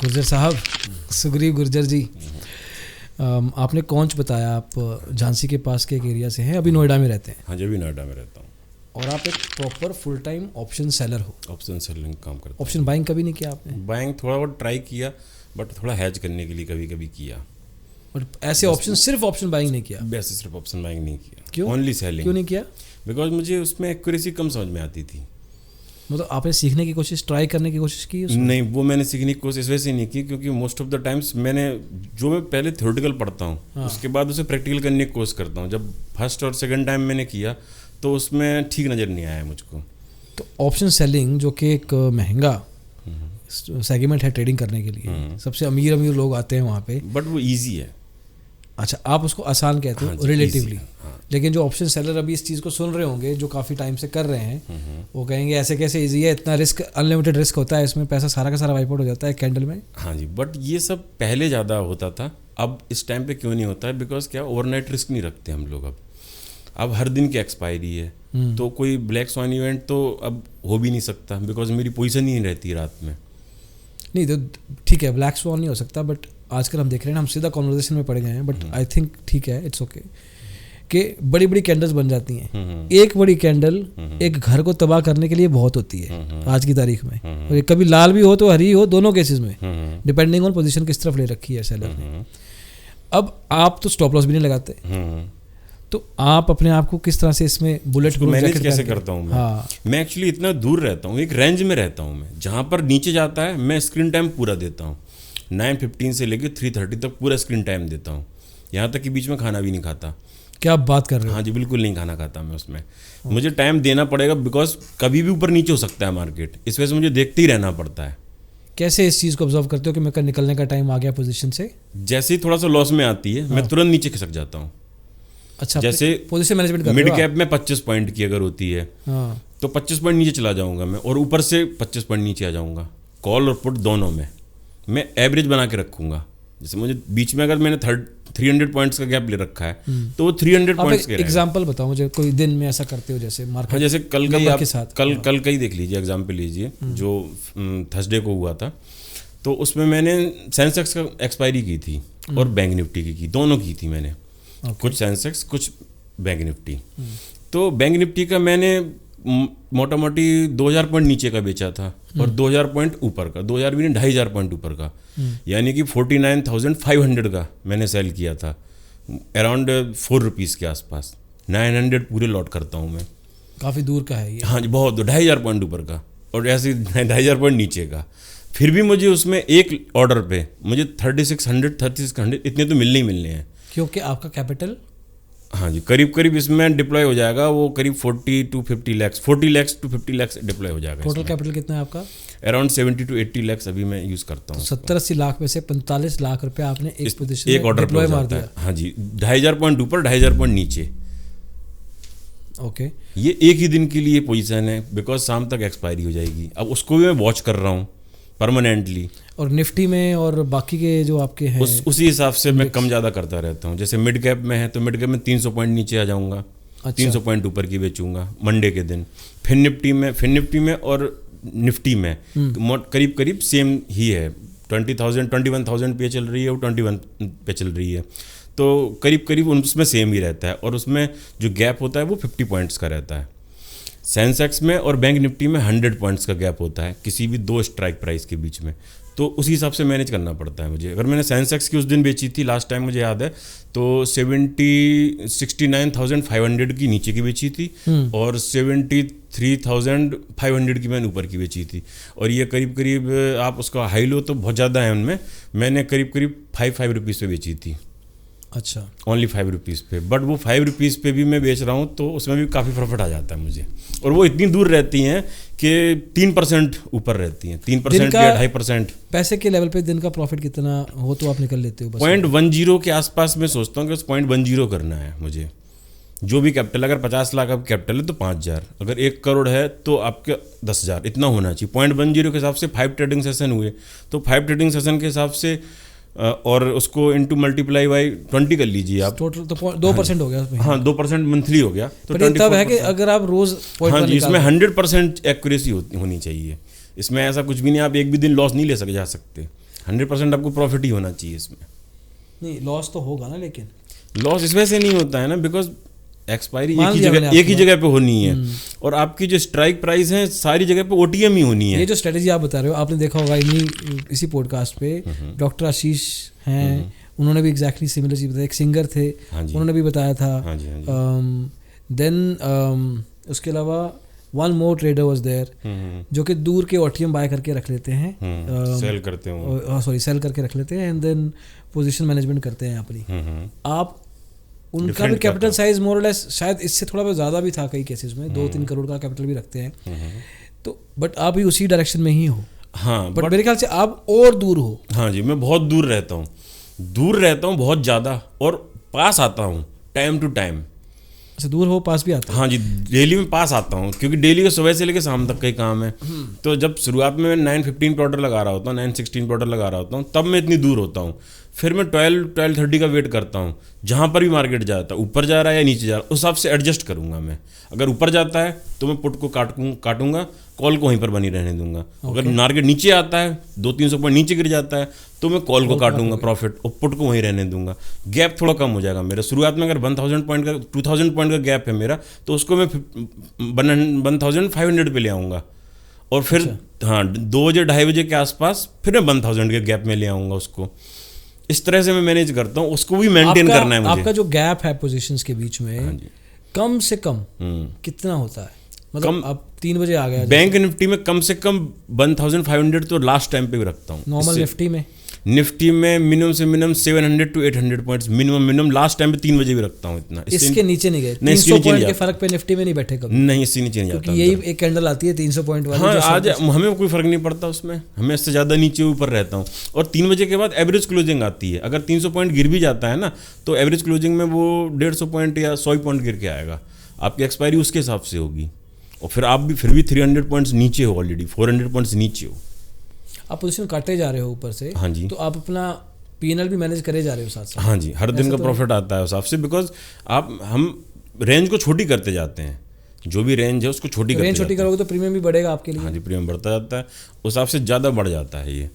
गुर्जर साहब, सुग्रीव गुर्जर जी, आपने कौंच बताया, आप झांसी के पास के एक एरिया से हैं, अभी नोएडा में रहते हैं। हाँ जी, अभी नोएडा में रहता हूँ। और आप एक proper full time option seller हो। ऑप्शन सेलिंग काम करता हूँ। ऑप्शन बाइंग कभी नहीं किया आपने? बाइंग थोड़ा बहुत ट्राई किया, बट थोड़ा हैज करने के लिए कभी कभी किया। और ऐसे ऑप्शन, सिर्फ ऑप्शन बाइंग नहीं किया? वैसे सिर्फ ऑप्शन बाइंग नहीं किया। क्यों? Only selling. क्यों नहीं किया? बिकॉज मुझे उसमें एक्यूरेसी कम समझ में आती थी। मतलब आपने सीखने की कोशिश, ट्राई करने की कोशिश की उसमें? नहीं, वो मैंने सीखने की कोशिश वैसे नहीं की, क्योंकि मोस्ट ऑफ द टाइम्स मैंने जो मैं पहले थ्योरेटिकल पढ़ता हूँ, हाँ। उसके बाद उसे प्रैक्टिकल करने की कोशिश करता हूँ। जब फर्स्ट और सेकंड टाइम मैंने किया तो उसमें ठीक नज़र नहीं आया मुझको। तो ऑप्शन सेलिंग जो कि एक महंगा सेगमेंट है ट्रेडिंग करने के लिए, सबसे अमीर लोग आते हैं वहाँ पे, बट वो ईजी है। अच्छा, आप उसको आसान कहते हो? हाँ जी, रिलेटिवली। हाँ। लेकिन जो ऑप्शन सेलर अभी इस चीज़ को सुन रहे होंगे, जो काफ़ी टाइम से कर रहे हैं, वो कहेंगे ऐसे कैसे इजी है, इतना रिस्क, अनलिमिटेड रिस्क होता है इसमें, पैसा सारा का सारा वाइप आउट हो जाता है कैंडल में। हाँ जी, बट ये सब पहले ज़्यादा होता था, अब इस टाइम पे क्यों नहीं होता है? बिकॉज क्या, ओवरनाइट रिस्क नहीं रखते हम लोग। अब हर दिन की एक्सपायरी है, तो कोई ब्लैक स्वान इवेंट तो अब हो भी नहीं सकता, बिकॉज मेरी पोजीशन ही नहीं रहती रात में। नहीं तो ठीक है, ब्लैक स्वान नहीं हो सकता, बट आजकल हम देख रहे हैं, हम सीधा कॉन्वर्जेशन में पड़ गए हैं, बट आई थिंक ठीक है, इट्स ओके कि बड़ी बड़ी कैंडल्स बन जाती हैं। एक बड़ी कैंडल एक घर को तबाह करने के लिए बहुत होती है आज की तारीख में, और ये कभी लाल भी हो तो हरी हो, दोनों केसेस में, डिपेंडिंग ऑन पोजीशन किस तरफ ले रखी है सेलर ने। अब आप तो स्टॉप लॉस भी नहीं लगाते, तो आप अपने आप को किस तरह से इसमें बुलेट प्रूफ मैनेज कैसे करता हूँ मैं? हाँ। मैं एक्चुअली इतना दूर रहता हूँ, एक रेंज में रहता हूँ मैं, जहाँ पर नीचे जाता है मैं स्क्रीन टाइम पूरा देता हूँ। 9:15 से लेकर 3:30 तक पूरा स्क्रीन टाइम देता हूँ, यहाँ तक कि बीच में खाना भी नहीं खाता। क्या आप बात कर रहे हो? हाँ जी, बिल्कुल नहीं खाना खाता मैं उसमें। मुझे टाइम देना पड़ेगा, बिकॉज कभी भी ऊपर नीचे हो सकता है मार्केट, इस वजह से मुझे देखते ही रहना पड़ता है। कैसे इस चीज़ को ऑब्जर्व करते हो कि मेरे निकलने का टाइम आ गया पोजीशन से? जैसे ही थोड़ा सा लॉस में आती है, मैं तुरंत नीचे खिसक जाता हूँ। अच्छा, जैसे पोजीशन मैनेजमेंट कर मिड कैप में 25 पॉइंट की अगर होती है, हाँ, तो 25 पॉइंट नीचे चला जाऊंगा मैं, और ऊपर से 25 पॉइंट नीचे आ जाऊंगा। कॉल और पुट दोनों में मैं एवरेज बना के रखूंगा। जैसे मुझे बीच में अगर मैंने 300 पॉइंट्स का गैप ले रखा है, तो वो 300 पॉइंट्स के एग्जांपल बताओ मुझे, कोई दिन में ऐसा करते हो जैसे मार्केट? हाँ, जैसे कल का ही आप के साथ कल का ही देख लीजिए, एग्जांपल लीजिए, जो थर्सडे को हुआ था, तो उसमें मैंने सेंसेक्स का एक्सपायरी की थी और बैंक निफ्टी की दोनों की थी मैंने। कुछ सेंसेक्स, कुछ बैंक निफ्टी। तो बैंक निफ्टी का मैंने मोटा मोटी 2000 पॉइंट नीचे का बेचा था और 2000 पॉइंट ऊपर का, 2000 भी नहीं, 2500 पॉइंट ऊपर का, यानी कि 49,500 का मैंने सेल किया था, अराउंड 4 रुपीज़ के आसपास। 900 पूरे लॉट करता हूँ मैं। काफ़ी दूर का है ये। हाँ जी, बहुत, 2500 पॉइंट ऊपर का और ऐसे 2500 पॉइंट नीचे का। फिर भी मुझे उसमें एक ऑर्डर पे मुझे 3600 इतने तो मिलने ही मिलने हैं, क्योंकि आपका कैपिटल, हाँ जी, करीब करीब इसमें डिप्लॉय हो जाएगा, वो करीब 40 to 50 lakhs, 40 lakhs to 50 lakhs deploy हो जाएगा। टोटल कैपिटल कितना है आपका? अराउंड 70 to 80 lakhs अभी मैं यूज़ करता हूँ। 70-80 लाख में से 45 लाख रुपए आपने एक पोजीशन एक ऑर्डर पे मार दिया। हाँ जी, 2500 पॉइंट ऊपर, 2500 पॉइंट नीचे। ओके, ये एक ही दिन के लिए पोजीशन है, बिकॉज शाम तक एक्सपायरी हो जाएगी। अब उसको भी मैं वॉच कर रहा हूँ परमानेंटली। और निफ्टी में और बाकी के जो आपके हैं उसी हिसाब से मैं कम ज़्यादा करता रहता हूँ। जैसे मिड कैप में है तो मिड कैप में 300 पॉइंट नीचे आ जाऊँगा, 300 पॉइंट ऊपर की बेचूंगा मंडे के दिन। फिर निफ्टी में और निफ्टी में करीब करीब सेम ही है, 21,000 पे चल रही है, वो 21 पे चल रही है, तो करीब करीब उसमें सेम ही रहता है। और उसमें जो गैप होता है वो 50 पॉइंट्स का रहता है। सेंसेक्स में और बैंक निफ्टी में 100 पॉइंट्स का गैप होता है किसी भी दो स्ट्राइक प्राइस के बीच में, तो उसी हिसाब से मैनेज करना पड़ता है मुझे। अगर मैंने सेंसेक्स की उस दिन बेची थी लास्ट टाइम मुझे याद है, तो 69,500 की नीचे की बेची थी और 73,500 की मैंने ऊपर की बेची थी। और ये करीब करीब आप उसका हाई लो तो बहुत ज़्यादा है उनमें, मैंने करीब करीब 5 रुपीज़ पे बेची थी। अच्छा, ओनली 5 रुपीज़ पे, बट वो 5 रुपीज़ पे भी मैं बेच रहा हूँ तो उसमें भी काफ़ी प्रॉफिट आ जाता है मुझे। और वो इतनी दूर रहती हैं कि 3% ऊपर रहती हैं, 3% या 2.5%। पैसे के लेवल पे दिन का प्रॉफिट कितना हो तो आप निकल लेते हो? 0.10 के आसपास मैं सोचता हूँ कि उस 0.10 करना है मुझे। जो भी कैपिटल, अगर 50 लाख आपका कैपिटल है तो 5,000, अगर 1 करोड़ है तो आपके 10,000, इतना होना चाहिए। 0.10 के हिसाब से 5 ट्रेडिंग सेशन हुए, तो 5 ट्रेडिंग सेशन के हिसाब से और उसको इंटू मल्टीप्लाई बाई 20 कर लीजिए आप, टोटल तो 2% हो गया। हाँ, 2% मंथली हो गया, तो तब है कि अगर आप रोज, हाँ जी, इसमें 100% एक्यूरेसी होनी चाहिए। इसमें ऐसा कुछ भी नहीं, आप एक भी दिन लॉस नहीं ले जा सकते। 100% आपको प्रॉफिट ही होना चाहिए इसमें। नहीं, लॉस तो होगा ना, लेकिन लॉस इस वजह से नहीं होता है ना, बिकॉज एक्सपायरी मान एक लिया मैंने ही जगह पे होनी है, और आपकी जो स्ट्राइक प्राइस है सारी जगह पे ओटीएम ही होनी है। ये जो स्ट्रेटेजी आप बता रहे हो, आपने देखा होगा इसी पॉडकास्ट पे डॉक्टर आशीष हैं, उन्होंने भी एग्जैक्टली सिमिलर चीज बताया। एक सिंगर थे, उन्होंने भी बताया था। देन उसके अलावा one more trader was there, जो कि दूर के ओटीएम बाय करके रख लेते हैं, सेल करते हैं, सेल करके रख लेते हैं, एंड देन पोजीशन मैनेजमेंट करते हैं अपनी। आप उनका भी कैपिटल साइज मोर और लेस शायद इससे थोड़ा बहुत ज़्यादा भी था कई केसेस में, 2-3 करोड़ का कैपिटल भी रखते हैं। तो बट आप भी उसी डायरेक्शन में ही हो। हाँ, बट मेरे ख्याल से आप और दूर हो। हाँ जी, मैं बहुत दूर रहता हूँ बहुत ज़्यादा, और पास आता हूँ टाइम टू टाइम। अच्छा, दूर हो पास भी आता है? हाँ जी, डेली में पास आता हूँ, क्योंकि डेली का सुबह से लेकर शाम तक का ही काम है। तो जब शुरुआत में मैं 9:15 पे ऑर्डर लगा रहा होता हूँ, 9:16 पे ऑर्डर लगा रहा होता हूँ, तब मैं इतनी दूर होता हूँ। फिर मैं 12:30 का वेट करता हूँ, जहाँ पर भी मार्केट जाता है, ऊपर जा रहा है या नीचे जा रहा है, उस हिसाब से एडजस्ट करूँगा मैं। अगर ऊपर जाता है तो मैं पुट को काटूंगा, कॉल को वहीं पर बनी रहने दूंगा। अगर मार्केट नीचे आता है, 200-300 पॉइंट नीचे गिर जाता है, तो मैं कॉल को काटूंगा प्रॉफिट, और पुट को वहीं रहने दूंगा। गैप थोड़ा कम हो जाएगा मेरा। शुरुआत में अगर 1000 पॉइंट का 2000 पॉइंट का गैप है मेरा, तो उसको मैं 1500 पे ले आऊँगा, और फिर हाँ 2 बजे 2:30 बजे के आसपास फिर मैं 1000 के गैप में ले आऊँगा उसको। इस तरह से मैं मैनेज करता हूँ, उसको भी मेंटेन करना है मुझे। आपका जो गैप है पोजीशंस के बीच में, कम से कम कितना होता है? मतलब आप 3 बजे आ गया, बैंक निफ्टी में कम से कम 1500 तो लास्ट टाइम पे भी रखता हूँ। नॉर्मल निफ्टी में मिनिमम से minimum 700 to 800 points minimum last time पे 3 बजे भी रखता हूँ इतना। इसके नीचे नहीं गए? 300 पॉइंट के फर्क पे निफ्टी में नहीं बैठे कभी? नहीं, इससे नीचे नहीं जाता, क्योंकि यही एक कैंडल आती है 300 पॉइंट वाली। हाँ, आज हमें कोई फर्क नहीं पड़ता उसमें, हमें इससे ज़्यादा नीचे ऊपर रहता हूँ। और 3 बजे के बाद एवरेज क्लोजिंग आती है। अगर 300 पॉइंट गिर भी जाता है ना, तो एवरेज क्लोजिंग में वो 150 पॉइंट या 100 पॉइंट गिर के आएगा, आपकी एक्सपायरी उसके हिसाब से होगी। और फिर आप भी 300 पॉइंट्स नीचे हो, ऑलरेडी 400 पॉइंट्स नीचे हो, आप पोजीशन काटते जा रहे हो ऊपर से। हाँ जी, तो आप अपना पीएनएल भी मैनेज करे जा रहे हो साथ साथ। हाँ जी, हर दिन का प्रॉफिट आता है उस हिसाब से, बिकॉज हम रेंज को छोटी करते जाते हैं। जो भी रेंज है उसको छोटी करोगे तो प्रीमियम भी बढ़ेगा आपके लिए। हाँ जी, प्रीमियम बढ़ता जाता है, उस हिसाब से ज़्यादा बढ़ जाता है ये।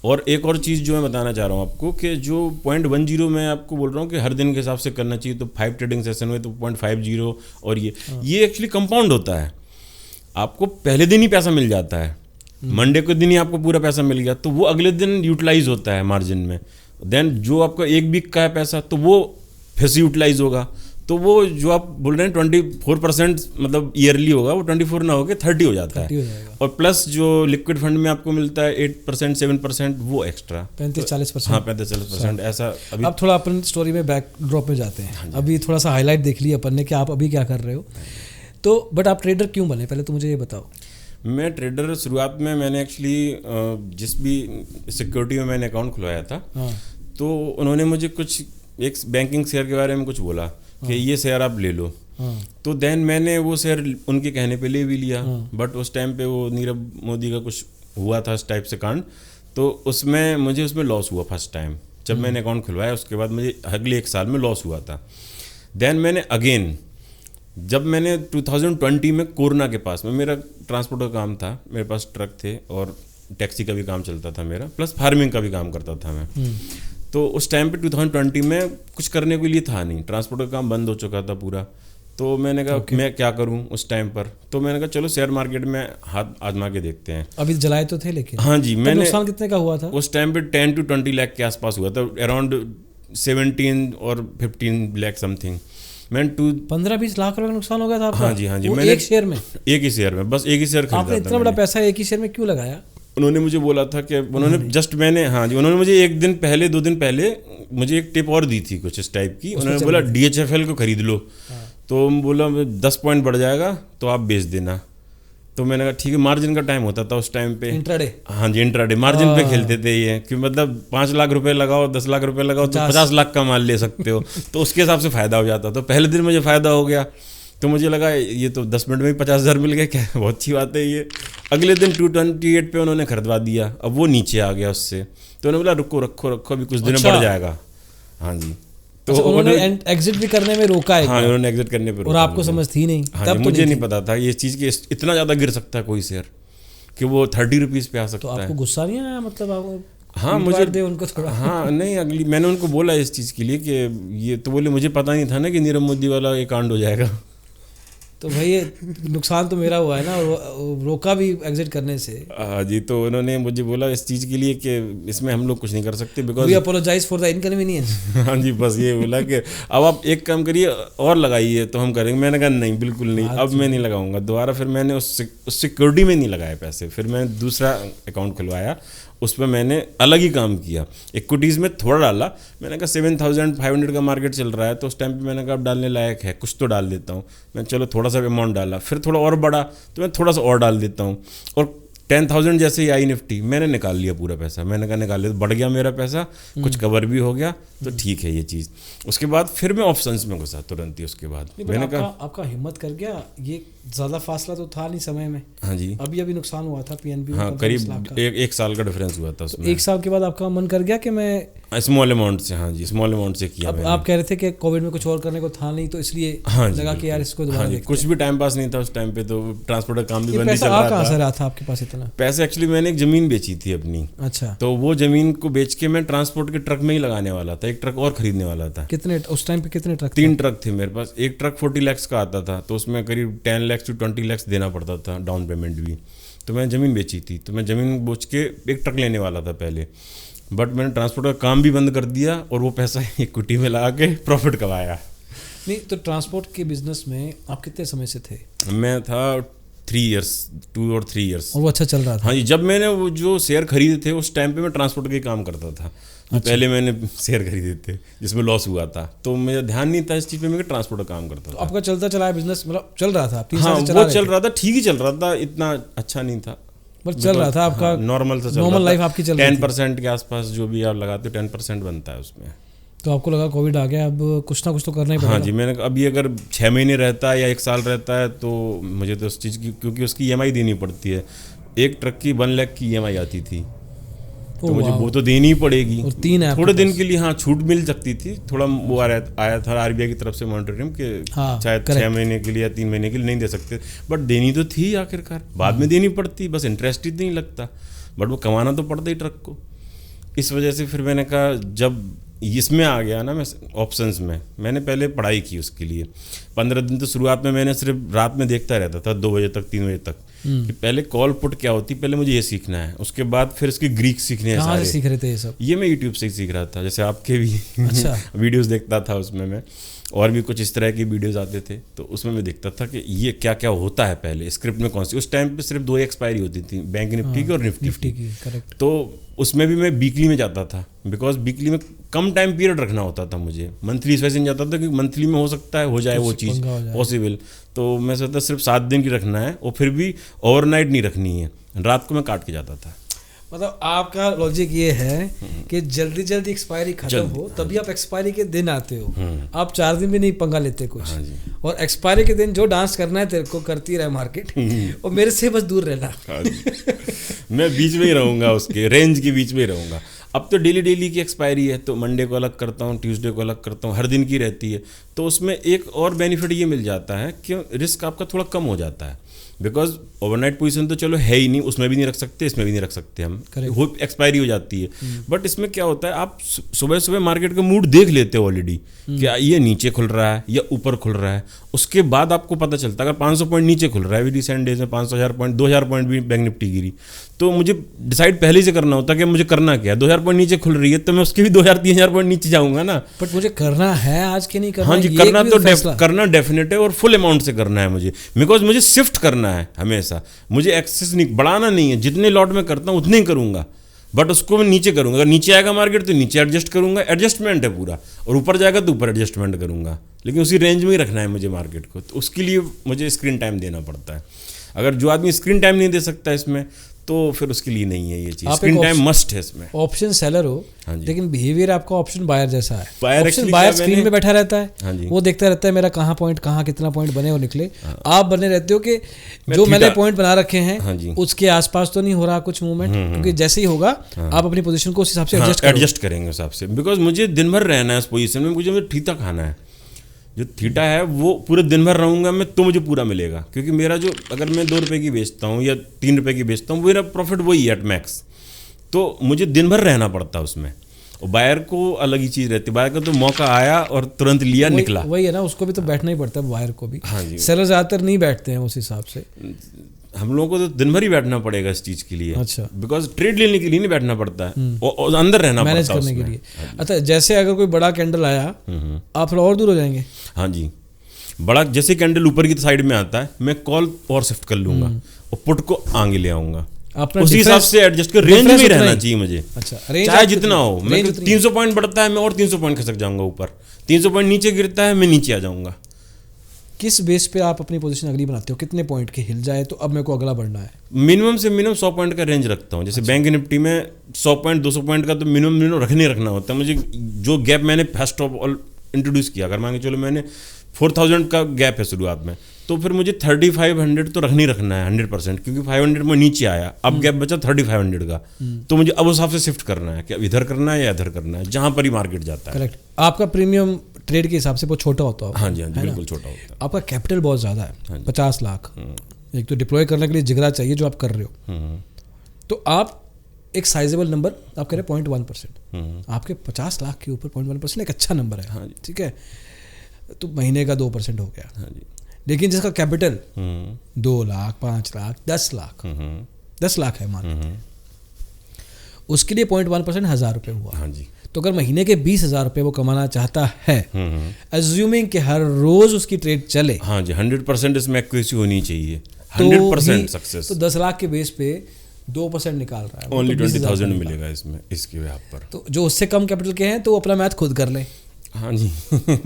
और एक और चीज़ जो मैं बताना चाह रहा हूँ आपको, कि जो 0.10 मैं आपको बोल रहा हूँ कि हर दिन के हिसाब से करना चाहिए, तो 5 ट्रेडिंग सेशन में तो 0.50, और ये एक्चुअली कंपाउंड होता है। आपको पहले दिन ही पैसा मिल जाता है, मंडे के दिन ही आपको पूरा पैसा मिल गया, तो वो अगले दिन यूटिलाइज होता है मार्जिन में। देन जो आपका 1 वीक का है पैसा, तो वो फिर से यूटिलाइज होगा। तो वो जो आप बोल रहे हैं 24% मतलब ईयरली होगा, वो 24 ना होकर 30 हो जाता है। और प्लस जो लिक्विड फंड में आपको मिलता है 8% 7%, वो एक्स्ट्रा 35-40%। हाँ, 35-40% ऐसा। अब थोड़ा अपन स्टोरी में बैक ड्रॉप में जाते हैं। अभी थोड़ा सा हाईलाइट देख लिया अपन ने कि आप अभी क्या कर रहे हो। तो बट आप ट्रेडर क्यों बने, पहले तो मुझे ये बताओ। मैं ट्रेडर शुरुआत में मैंने एक्चुअली जिस भी सिक्योरिटी में मैंने अकाउंट खुलवाया था, तो उन्होंने मुझे कुछ एक बैंकिंग शेयर के बारे में कुछ बोला कि ये शेयर आप ले लो। तो देन मैंने वो शेयर उनके कहने पे ले भी लिया। बट उस टाइम पे वो नीरव मोदी का कुछ हुआ था इस टाइप से कांड, तो मुझे उसमें लॉस हुआ फर्स्ट टाइम जब मैंने अकाउंट खुलवाया। उसके बाद मुझे अगले 1 साल में लॉस हुआ था। देन मैंने अगेन जब मैंने 2020 में कोरोना के पास में, मेरा ट्रांसपोर्ट का काम था, मेरे पास ट्रक थे और टैक्सी का भी काम चलता था मेरा, प्लस फार्मिंग का भी काम करता था मैं। तो उस टाइम पे 2020 में कुछ करने के लिए था नहीं, ट्रांसपोर्ट का काम बंद हो चुका था पूरा। तो मैंने कहा मैं क्या करूं उस टाइम पर, तो मैंने कहा चलो शेयर मार्केट में हाथ आजमा के देखते हैं। अभी जलाए तो थे लेकिन। हाँ जी, मैंने नुकसान कितने का हुआ था उस टाइम पे? 10 to 20 लाख के आसपास हुआ था, अराउंड 17 और 15 लाख समथिंग। मैंने 15-20 लाख रुपए का नुकसान हो गया था आपका? हाँ जी, हाँ जी। मैंने एक शेयर में, एक ही शेयर में, बस एक ही शेयर खरीदा था। आपने इतना बड़ा पैसा एक ही शेयर में क्यों लगाया? उन्होंने मुझे बोला था कि हाँ जी, उन्होंने मुझे 1 दिन पहले 2 दिन पहले मुझे एक टिप और दी थी कुछ इस टाइप की। उन्होंने बोला DHFL को खरीद लो। तो बोला 10 पॉइंट बढ़ जाएगा तो आप बेच देना। तो मैंने कहा ठीक है। मार्जिन का टाइम होता था उस टाइम पे, इंट्राडे। हाँ जी, इंट्राडे मार्जिन पे खेलते थे ये, कि मतलब 5 लाख रुपए लगाओ, 10 लाख रुपए लगाओ तो 50 लाख का माल ले सकते हो। तो उसके हिसाब से फ़ायदा हो जाता। तो पहले दिन मुझे फ़ायदा हो गया, तो मुझे लगा ये तो 10 मिनट में ही 50,000 मिल गए, क्या बहुत अच्छी बात है ये। अगले दिन 228 पे उन्होंने खरीदवा दिया। अब वो नीचे आ गया उससे, तो उन्होंने बोला रखो अभी कुछ दिन में बढ़ जाएगा। हाँ जी, तो उन्होंने एग्जिट भी करने में रोका है। हाँ, उन्होंने एग्जिट करने पे रोका। और आपको समझ थी नहीं? हाँ, तब मुझे नहीं पता था ये चीज़ कि इतना ज़्यादा गिर सकता है कोई शेयर, कि वो 30 रुपीज़ पे आ सकता है। तो आपको गुस्सा नहीं आया? मतलब हाँ मुझे दे उनको थोड़ा। हाँ नहीं, अगली मैंने उनको बोला इस चीज़ के लिए कि ये तो बोले मुझे पता नहीं था ना कि नीरव मोदी वाला ये कांड हो जाएगा। तो भाई ये नुकसान तो मेरा हुआ है ना, और रोका भी एग्जिट करने से। हाँ जी, तो उन्होंने मुझे बोला इस चीज़ के लिए कि इसमें हम लोग कुछ नहीं कर सकते because we apologise for the inconvenience. हाँ जी, बस ये बोला कि अब आप एक काम करिए और लगाइए तो हम करेंगे। मैंने कहा नहीं, बिल्कुल नहीं, अब मैं नहीं लगाऊंगा दोबारा। फिर मैंने उस सिक्योरिटी में नहीं लगाए पैसे, फिर मैंने दूसरा अकाउंट खुलवाया, उसमें मैंने अलग ही काम किया। इक्विटीज़ में थोड़ा डाला, मैंने कहा 7,500 का मार्केट चल रहा है तो उस टाइम पे मैंने कहा अब डालने लायक है, कुछ तो डाल देता हूँ मैं। चलो थोड़ा सा अमाउंट डाला, फिर थोड़ा और बढ़ा तो मैं थोड़ा सा और डाल देता हूँ, और 10,000 जैसे ही आई निफ्टी मैंने निकाल लिया पूरा पैसा। मैंने कहा निकाल लिया तो बढ़ गया मेरा पैसा, कुछ कवर भी हो गया, तो ठीक है ये चीज़। उसके बाद फिर मैं ऑप्शंस में घुसा तुरंत ही। उसके बाद मैंने कहा आपका हिम्मत कर गया, ये ज़्यादा फासला तो था नहीं समय में। हाँ जी, अभी नुकसान हुआ था पीएनबी। हाँ करीब एक साल का डिफरेंस हुआ था उसमें। एक साल के बाद आपका मन कर गया कि मैं स्मॉल अमाउंट से, हाँ जी स्मॉल अमाउंट से किया। अब आप कह रहे थे कि कोविड में कुछ और करने को था नहीं, तो इसलिए हाँ लगा कि यार इसको दोबारा देखते हैं। कुछ भी टाइम पास नहीं था उस टाइम पे, तो ट्रांसपोर्ट का काम भी बंद ही चल रहा था। रहा कहाँ से रहा था आपके पास इतना पैसे? एक्चुअली मैंने एक ज़मीन बेची थी अपनी। अच्छा। तो वो ज़मीन को बेच के मैं ट्रांसपोर्ट के ट्रक में ही लगाने वाला था, एक ट्रक और खरीदने वाला था। कितने उस टाइम पे कितने ट्रक? 3 ट्रक थे मेरे पास। एक ट्रक 40 लाख का आता था, तो उसमें करीब 10 लाख to 20 लाख देना पड़ता था डाउन पेमेंट भी। तो मैं ज़मीन बेची थी, तो मैं ज़मीन बेच के एक ट्रक लेने वाला था पहले, बट मैंने ट्रांसपोर्ट का काम भी बंद कर दिया और वो पैसा इक्विटी में लगा के प्रॉफिट कमाया। नहीं तो ट्रांसपोर्ट के बिजनेस में आप कितने समय से थे? मैं था 2 और 3 ईयर्स। और वो अच्छा चल रहा था? हाँ जी, जब मैंने वो जो शेयर खरीदे थे उस टाइम पे मैं ट्रांसपोर्ट का काम करता था। अच्छा। पहले मैंने शेयर खरीदे थे जिसमें लॉस हुआ था, तो मेरा ध्यान नहीं था इस चीज़ पे, मैं ट्रांसपोर्ट का काम करता था। तो आपका चलता चला बिजनेस, मतलब चल रहा था? हाँ वो चल रहा था, ठीक ही चल रहा था, इतना अच्छा नहीं था बट चल रहा था आपका। हाँ, नॉर्मल सा नॉर्मल लाइफ आपकी चल रही थी। 10% के आसपास जो भी आप लगाते हो 10% बनता है उसमें। तो आपको लगा कोविड आ गया, अब कुछ ना कुछ तो करना ही पड़ेगा। हाँ जी, मैंने अभी अगर 6 महीने रहता है या 1 साल रहता है तो मुझे तो उस चीज़ की, क्योंकि उसकी EMI देनी पड़ती है। एक ट्रक की 1 लाख की EMI आती थी, तो मुझे वो तो देनी ही पड़ेगी। और 3 है थोड़े दिन के लिए हाँ छूट मिल सकती थी, थोड़ा वो आया था RBI की तरफ से मॉनिटरिंग के शायद 6 महीने के लिए या 3 महीने के लिए नहीं दे सकते, बट देनी तो थी आखिरकार, बाद में देनी पड़ती, बस इंटरेस्ट ही नहीं लगता, बट वो कमाना तो पड़ता ही ट्रक को। इस वजह से फिर मैंने कहा, जब इसमें आ गया ना मैं ऑप्शंस में, मैंने पहले पढ़ाई की उसके लिए 15 दिन। तो शुरुआत में मैंने सिर्फ रात में देखता रहता था 2 बजे तक 3 बजे तक कि पहले कॉल पुट क्या होती, पहले मुझे ये सीखना है, उसके बाद फिर इसकी ग्रीक सीखने हैं। कहाँ से सीख रहे थे ये सब? ये मैं यूट्यूब से ही सीख रहा था, जैसे आपके भी अच्छा वीडियोस देखता था उसमें मैं, और भी कुछ इस तरह की वीडियोस आते थे, तो उसमें मैं देखता था कि ये क्या क्या होता है पहले स्क्रिप्ट में कौन सी। उस टाइम पे सिर्फ 2 एक्सपायरी होती थी, बैंक निफ्टी की और निफ्टी की। करेक्ट। तो उसमें भी मैं वीकली में जाता था, बिकॉज वीकली में कम टाइम पीरियड रखना होता था मुझे। मंथली इस वजह से नहीं जाता था क्योंकि मंथली में हो सकता है हो जाए वो चीज़ पॉसिबल, तो मैं सोचता सिर्फ 7 दिन की रखना है, और फिर भी ओवरनाइट नहीं रखनी है, रात को मैं काट के जाता था। मतलब आपका लॉजिक ये है कि जल्दी जल्दी एक्सपायरी खत्म हो, तभी आप एक्सपायरी के दिन आते हो। आप 4 दिन भी नहीं पंगा लेते कुछ। हाँ जी। और एक्सपायरी के दिन जो डांस करना है तेरे को करती रहे मार्केट, और मेरे से बस दूर रहना। हाँ जी। मैं बीच में ही रहूँगा, उसके रेंज के बीच में ही रहूँगा। अब तो डेली की एक्सपायरी है, तो मंडे को अलग करता हूँ, ट्यूसडे को अलग करता हूँ, हर दिन की रहती है। तो उसमें एक और बेनिफिट ये मिल जाता है कि रिस्क आपका थोड़ा कम हो जाता है, बिकॉज ओवरनाइट पोजीशन तो चलो है ही नहीं, उसमें भी नहीं रख सकते, इसमें भी नहीं रख सकते हम, वो एक्सपायरी हो जाती है। बट इसमें क्या होता है, आप सुबह सुबह मार्केट का मूड देख लेते हो ऑलरेडी, क्या ये नीचे खुल रहा है या ऊपर खुल रहा है। उसके बाद आपको पता चलता है अगर 500 पॉइंट नीचे खुल रहा है, अभी रिसेंट डेज में 500 पॉइंट 2000 पॉइंट भी बैंक निफ्टी गिरी, तो मुझे डिसाइड पहले से करना होता है कि मुझे करना क्या है। 2000 पॉइंट नीचे खुल रही है तो मैं उसके भी 2000-3000 पॉइंट नीचे जाऊंगा ना। बट मुझे करना है आज के नहीं करना। हाँ जी, करना तो करना डेफिनेट है, और फुल अमाउंट से करना है मुझे, बिकॉज मुझे शिफ्ट करना है हमेशा, मुझे एक्सेस नहीं बढ़ाना नहीं है। जितने लॉट में करता हूँ उतने ही करूँगा, बट उसको मैं नीचे करूँगा। अगर नीचे आएगा मार्केट तो नीचे एडजस्ट करूँगा, एडजस्टमेंट है पूरा, और ऊपर जाएगा तो ऊपर एडजस्टमेंट करूँगा, लेकिन उसी रेंज में ही रखना है मुझे मार्केट को। तो उसके लिए मुझे स्क्रीन टाइम देना पड़ता है। अगर जो आदमी स्क्रीन टाइम नहीं दे सकता इसमें, तो फिर उसके लिए नहीं है ये चीज़। स्क्रीन टाइम मस्ट है इसमें। ऑप्शन सेलर हो, लेकिन बिहेवियर आपका ऑप्शन बायर जैसा है। बायर बायर स्क्रीन में बैठा रहता है, हाँ जी, वो देखता रहता है मेरा कहाँ कितना पॉइंट बने और निकले। आप बने रहते हो कि जो मैंने पॉइंट बना रखे हैं, हाँ, उसके आसपास तो नहीं हो रहा कुछ मूवमेंट, क्योंकि जैसे ही होगा आप अपनी पोजीशन को उस हिसाब से एडजस्ट करेंगे उस हिसाब से। बिकॉज मुझे दिन भर रहना है उस पोजीशन में, मुझे ठीठा खाना है। जो थीटा है वो पूरे दिन भर रहूँगा मैं तो मुझे पूरा मिलेगा, क्योंकि मेरा जो अगर मैं 2 रुपये की बेचता हूँ या 3 रुपये की बेचता हूँ, मेरा प्रॉफिट वही है एट मैक्स। तो मुझे दिन भर रहना पड़ता है उसमें। और बायर को अलग ही चीज़ रहती है, बायर का तो मौका आया और तुरंत लिया, निकला। वही है ना, उसको भी तो बैठना ही पड़ता है, बायर को भी। हाँ जी, सेलर ज़्यादातर नहीं बैठते हैं उस हिसाब से। हम लोगों को तो दिन भर ही बैठना पड़ेगा इस चीज़ के लिए। अच्छा, बिकॉज ट्रेड लेने के लिए नहीं बैठना पड़ता है, और अंदर रहना पड़ता है मैनेज करने के लिए। अच्छा, जैसे अगर कोई बड़ा कैंडल आया, आप थोड़ा और दूर हो जाएंगे। हाँ जी, बड़ा जैसे कैंडल ऊपर की साइड में आता है, मैं कॉल और शिफ्ट कर लूंगा और पुट को आगे ले आऊंगा, उसी हिसाब से एडजस्ट कर। रेंज में रहना चाहिए मुझे। अच्छा, चाहे जितना हो। मैं 300 पॉइंट बढ़ता है, मैं और 300 पॉइंट खसक जाऊंगा ऊपर। 300 पॉइंट नीचे गिरता है, मैं नीचे आ जाऊंगा। किस बेस पे आप अपनी पोजीशन अगली बनाते हो? कितने पॉइंट के हिल जाए तो अब मेरे को अगला बढ़ना है? मिनिमम से मिनिमम 100 पॉइंट का रेंज रखता हूँ। जैसे बैंक निफ्टी में 100 पॉइंट 200 पॉइंट का तो मिनिमम रखना होता है मुझे। जो गैप मैंने फर्स्ट ऑफ ऑल इंट्रोड्यूस किया, अगर मान के चलो मैंने 4000 का गैप है शुरुआत में, तो फिर मुझे 3500 तो रखना है 100%, क्योंकि 500 में नीचे आया, अब गैप बचा 3500 का, तो मुझे अब उस हिसाब से शिफ्ट करना है कि अब इधर करना है या इधर करना है, जहाँ पर ही मार्केट जाता है। करेक्ट। आपका प्रीमियम ट्रेड के हिसाब से बहुत छोटा होता है। हाँ जी, हाँ जी, बिल्कुल छोटा होता है। आपका कैपिटल बहुत ज़्यादा है, 50 लाख। एक तो डिप्लॉय करने के लिए जिगरा चाहिए जो आप कर रहे हो। तो आप एक साइजेबल नंबर आप कह रहे 0.1%, आपके 50 लाख के ऊपर 0.1% एक अच्छा नंबर है। हाँ, ठीक है, तो महीने का 2% हो गया। हाँ जी। लेकिन जिसका कैपिटल 2 लाख 5 लाख 10 लाख 10 लाख है मान, उसके लिए 0.1% 1000 रुपये हुआ। हाँ जी। तो अगर महीने के 20,000 रुपये वो कमाना चाहता है, अज्यूमिंग कि हर रोज उसकी ट्रेड चले, हाँ जी, 100% इसमें एक्यूरेसी होनी चाहिए, 100% सक्सेस। तो 10 लाख के बेस पे 2% निकाल रहा है, ओनली 20,000 मिलेगा इसमें, इसके यहाँ पर। तो जो उससे कम कैपिटल के हैं तो वो अपना मैथ खुद कर ले। हाँ जी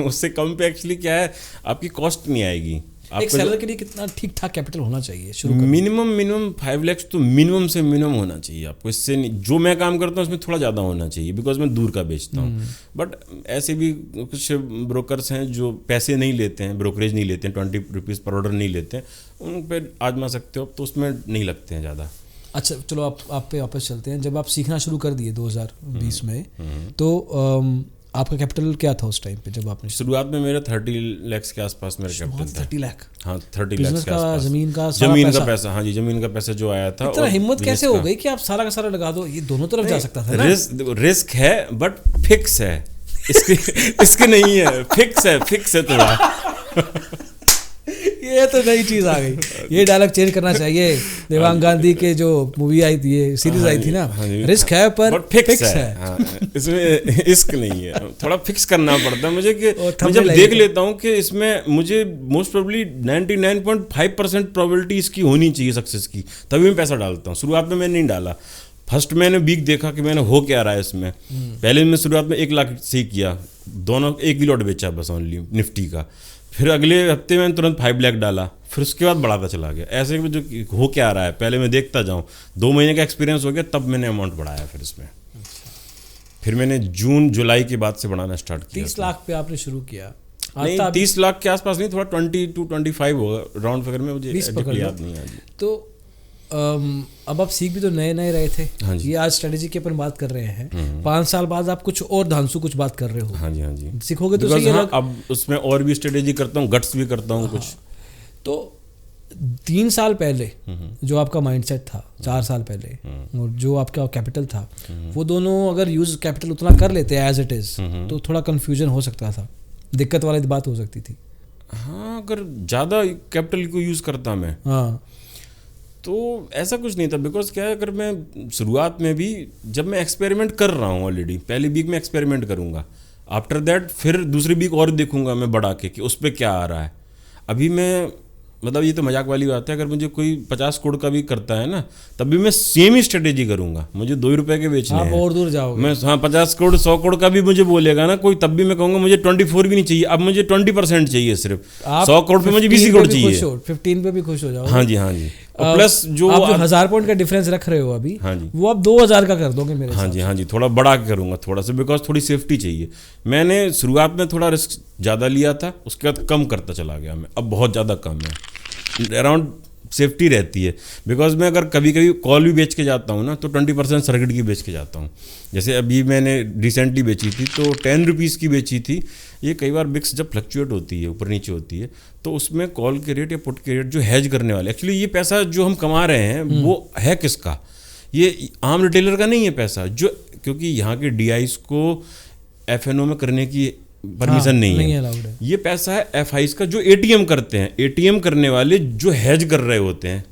उससे कम पे एक्चुअली क्या है, आपकी कॉस्ट नहीं आएगी। एक सेलर के लिए कितना ठीक ठाक कैपिटल होना चाहिए शुरू? मिनिमम 5 लाख तो मिनिमम से मिनिमम होना चाहिए आपको। इससे नहीं, जो मैं काम करता हूँ उसमें थोड़ा ज़्यादा होना चाहिए, बिकॉज मैं दूर का बेचता हूँ। बट ऐसे भी कुछ ब्रोकर्स हैं जो पैसे नहीं लेते हैं, ब्रोकरेज नहीं लेते हैं, 20 रुपीज़ पर ऑर्डर नहीं लेते हैं, उन पर आजमा सकते हो, तो उसमें नहीं लगते हैं ज़्यादा। अच्छा, चलो आप पे वापस चलते हैं। जब आप सीखना शुरू कर दिए 2020 में, तो आपका कैपिटल क्या था उस टाइम पे जब आपने? शुरुआत में मेरा 30 लाख के आसपास मेरा कैपिटल था। 30 लाख? हाँ, 30 लाख के आसपास। जमीन का पैसा। हाँ जी, जमीन का पैसा जो आया था। इतना हिम्मत कैसे हो गई कि आप सारा का सारा लगा दो? ये दोनों तरफ जा सकता था ना? रिस्क है बट फिक्स है, इसके नहीं है, फिक्स है थोड़ा ये तो नई चीज आ गई, ये डायलॉग चेंज करना चाहिए। देवांग गांधी के जो मूवी आई थी, ये सीरीज आई थी ना, रिस्क है पर फिक्स है। इसमें रिस्क नहीं है, थोड़ा फिक्स करना पड़ता है मुझे। कि मैं जब देख लेता हूँ कि इसमें मुझे मोस्ट प्रोबेबली 99.5% प्रोबेबिलिटी इसकी होनी चाहिए सक्सेस की, तभी मैं पैसा डालता हूँ। शुरुआत में मैंने नहीं डाला। फर्स्ट मैंने वीक देखा कि मैंने हो क्या रहा है इसमें। पहले मैं शुरुआत में 1 लाख से ही किया, दोनों एक ही लॉट बेचा बस ओनली निफ्टी का। फिर अगले हफ्ते मैंने तुरंत 5 लाख डाला, फिर उसके बाद बढ़ाता चला गया। ऐसे में जो हो क्या रहा है पहले मैं देखता जाऊँ। 2 महीने का एक्सपीरियंस हो गया, तब मैंने अमाउंट बढ़ाया फिर इसमें। फिर मैंने जून जुलाई के बाद से बढ़ाना स्टार्ट किया। 30 लाख पे आपने शुरू किया? नहीं, 30 लाख के आसपास नहीं, थोड़ा 20 to 25 होगा राउंड फिगर में, मुझे याद नहीं है। तो अब आप सीख भी तो नए रहे थे। हाँ जी। ये आज स्ट्रेटेजी की अपन बात कर रहे हैं, 5 साल बाद आप कुछ और धांसू कुछ बात कर रहे हो। हाँ जी, हाँ जी, सीखोगे तो सही है। हाँ, अब उसमें और भी स्ट्रेटेजी करता हूँ, गट्स भी करता हूँ कुछ। तो 3 साल पहले जो आपका माइंडसेट था, 4 साल पहले, और जो आपका कैपिटल था, वो दोनों अगर यूज कैपिटल उतना कर लेते एज इट इज, तो थोड़ा कंफ्यूजन हो सकता था, दिक्कत वाली बात हो सकती थी। हाँ, अगर ज़्यादा कैपिटल को यूज़ करता मैं, हाँ, तो ऐसा कुछ नहीं था। बिकॉज क्या है, अगर मैं शुरुआत में भी जब मैं एक्सपेरिमेंट कर रहा हूँ ऑलरेडी, पहले वीक में एक्सपेरिमेंट करूँगा, आफ्टर दैट फिर दूसरी वीक और देखूँगा मैं बढ़ा के कि उस पर क्या आ रहा है। अभी मैं मतलब ये तो मजाक वाली बात है, अगर मुझे कोई 50 करोड़ का भी करता है ना, तब भी मैं सेम ही स्ट्रेटेजी करूंगा। मुझे 2 रुपए के बेचने हैं, और दूर जाओगे। मैं 50 करोड़ 100 करोड़ का भी मुझे बोलेगा ना कोई, तब भी मैं कहूँगा मुझे 24 भी नहीं चाहिए, अब मुझे 20% चाहिए सिर्फ। 100 करोड़ पे मुझे 20 करोड़ चाहिए, 15 पे भी खुश हो जाओ। हाँ जी, हाँ जी। और प्लस जो आप 1000 पॉइंट का डिफरेंस रख रहे हो अभी, हाँ जी, वो आप 2000 का कर दोगे मेरे। हाँ जी, हाँ जी, थोड़ा बड़ा करूँगा थोड़ा सा, बिकॉज थोड़ी सेफ्टी चाहिए। मैंने शुरुआत में थोड़ा रिस्क ज़्यादा लिया था, उसके बाद कम करता चला गया मैं, अब बहुत ज़्यादा कम है, अराउंड सेफ्टी रहती है। बिकॉज मैं अगर कभी कभी कॉल भी बेच के जाता हूँ ना, तो 20% सर्किट की बेच के जाता हूँ। जैसे अभी मैंने रिसेंटली बेची थी, तो 10 रुपीज़ की बेची थी। ये कई बार बिक्स जब फ्लक्चुएट होती है, ऊपर नीचे होती है, तो उसमें कॉल के रेट या पुट के रेट जो हैज करने वाले, एक्चुअली ये पैसा जो हम कमा रहे हैं वो है किसका, ये आम रिटेलर का नहीं है पैसा, जो क्योंकि यहाँ के DIs को FNO में करने की परमिशन नहीं है। ये पैसा है FIs का जो ATM करते हैं। ATM करने वाले जो हेज कर रहे होते हैं,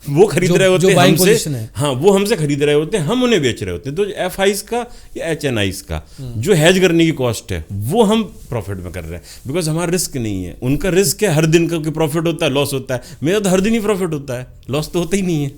वो खरीद रहे होते हैं हमसे, हाँ वो हमसे खरीद रहे होते हैं, हम उन्हें बेच रहे होते हैं। तो FIs का या HNIs का जो हेज करने की कॉस्ट है वो हम प्रॉफिट में कर रहे हैं, बिकॉज हमारा रिस्क नहीं है। उनका रिस्क है हर दिन का, प्रॉफिट होता है लॉस होता है। मेरा तो हर दिन ही प्रॉफिट होता है, लॉस तो होता ही नहीं है।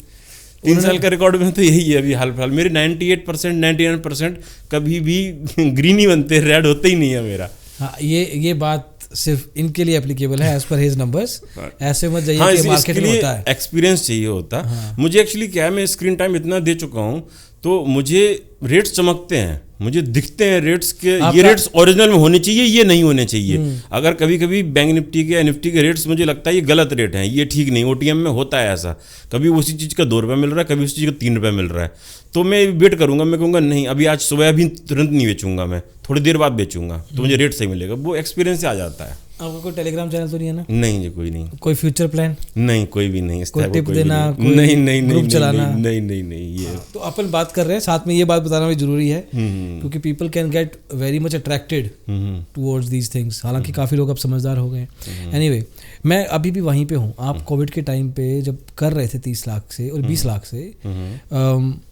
3 साल का रिकॉर्ड में तो यही है अभी हाल फिलहाल। मेरे 98% 99% कभी भी ग्रीन ही बनते, रेड होते ही नहीं है मेरा। हाँ, ये बात सिर्फ इनके लिए एप्लीकेबल है एज पर हिज नंबर्स। ऐसे मत जाइए कि मार्केट में होता है, एक्सपीरियंस चाहिए होता है। हाँ। मुझे एक्चुअली क्या है, मैं स्क्रीन टाइम इतना दे चुका हूँ तो मुझे रेट्स चमकते हैं, मुझे दिखते हैं रेट्स के, ये रेट्स ओरिजिनल में होने चाहिए, ये नहीं होने चाहिए। अगर कभी कभी बैंक निफ्टी के निफ्टी के रेट्स मुझे लगता है ये गलत रेट हैं, ये ठीक नहीं। OTM में होता है ऐसा, कभी उसी चीज़ का 2 रुपये मिल रहा है, कभी उसी चीज़ का 3 रुपये मिल रहा है, तो मैं वेट करूंगा। मैं कहूँगा नहीं, अभी आज सुबह अभी तुरंत नहीं बेचूंगा, मैं थोड़ी देर बाद बेचूंगा, तो मुझे रेट सही मिलेगा। वो एक्सपीरियंस से आ जाता है। आपको कोई टेलीग्राम चैनल तो नहीं है ना? नहीं जी, कोई नहीं। कोई फ्यूचर प्लान? नहीं, कोई भी नहीं। कोई टिप देना, नहीं, ग्रुप चलाना? नहीं ये तो अपन बात कर रहे हैं, साथ में ये बात बताना भी जरूरी है क्योंकि people can get very much attracted towards these things. हालांकि काफ़ी लोग अब समझदार हो गए। एनीवे, मैं अभी भी वहीं पे हूँ। आप कोविड के टाइम पे जब कर रहे थे 30 लाख से और 20 लाख से,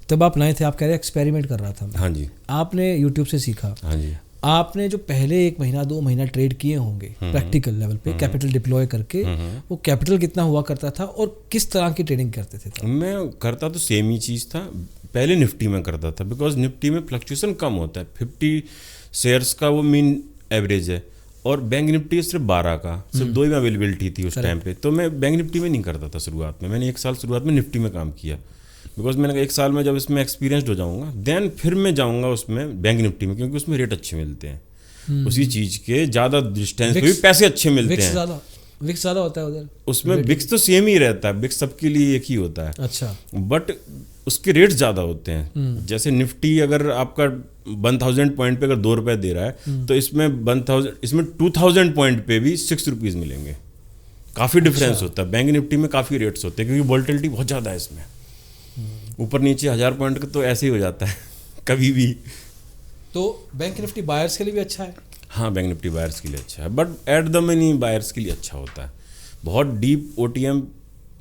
तब आप नए थे, आप कह रहे एक्सपेरिमेंट कर रहा था। हाँ जी। आपने यूट्यूब से सीखा। हाँ जी। आपने जो पहले 1 महीना 2 महीना ट्रेड किए होंगे प्रैक्टिकल लेवल पे, कैपिटल डिप्लॉय करके, वो कैपिटल कितना हुआ करता था और किस तरह की ट्रेडिंग करते थे तब? मैं करता तो सेम ही चीज़ था। पहले निफ्टी में करता था, बिकॉज निफ्टी में फ्लक्चुएशन कम होता है। 50 शेयर्स का वो मीन एवरेज है, और बैंक निफ्टी सिर्फ 12 का, सिर्फ 2 ही में अवेलेबिलिटी थी उस टाइम पे। तो मैं बैंक निफ्टी में नहीं करता था शुरुआत में। मैंने 1 साल शुरुआत में निफ्टी में काम किया, बिकॉज मैंने कहा 1 साल में जब इसमें एक्सपीरियंस्ड हो जाऊंगा देन फिर मैं जाऊंगा उसमें बैंक निफ्टी में, क्योंकि उसमें रेट अच्छे मिलते हैं। उसी चीज़ के ज़्यादा डिस्टेंस पे भी पैसे अच्छे मिलते हैं। विक्स ज़्यादा होता है उधर? उसमें विक्स तो सेम ही रहता है, विक्स सबके लिए एक ही होता है। अच्छा। बट उसके रेट ज़्यादा होते हैं। जैसे निफ्टी अगर आपका 1000 पॉइंट पे अगर 2 रुपये दे रहा है, तो इसमें 2000 पॉइंट पे भी 6 रुपीज़ मिलेंगे। काफ़ी डिफरेंस होता है। बैंक निफ्टी में काफ़ी रेट्स होते हैं, क्योंकि वोलेटिलिटी बहुत ज़्यादा है इसमें। ऊपर नीचे 1000 पॉइंट का तो ऐसे ही हो जाता है कभी भी। तो बैंक निफ्टी बायर्स के लिए भी अच्छा है? हाँ, बैंक निफ्टी बायर्स के लिए अच्छा है, but at the money buyers के लिए अच्छा होता है। बहुत डीप OTM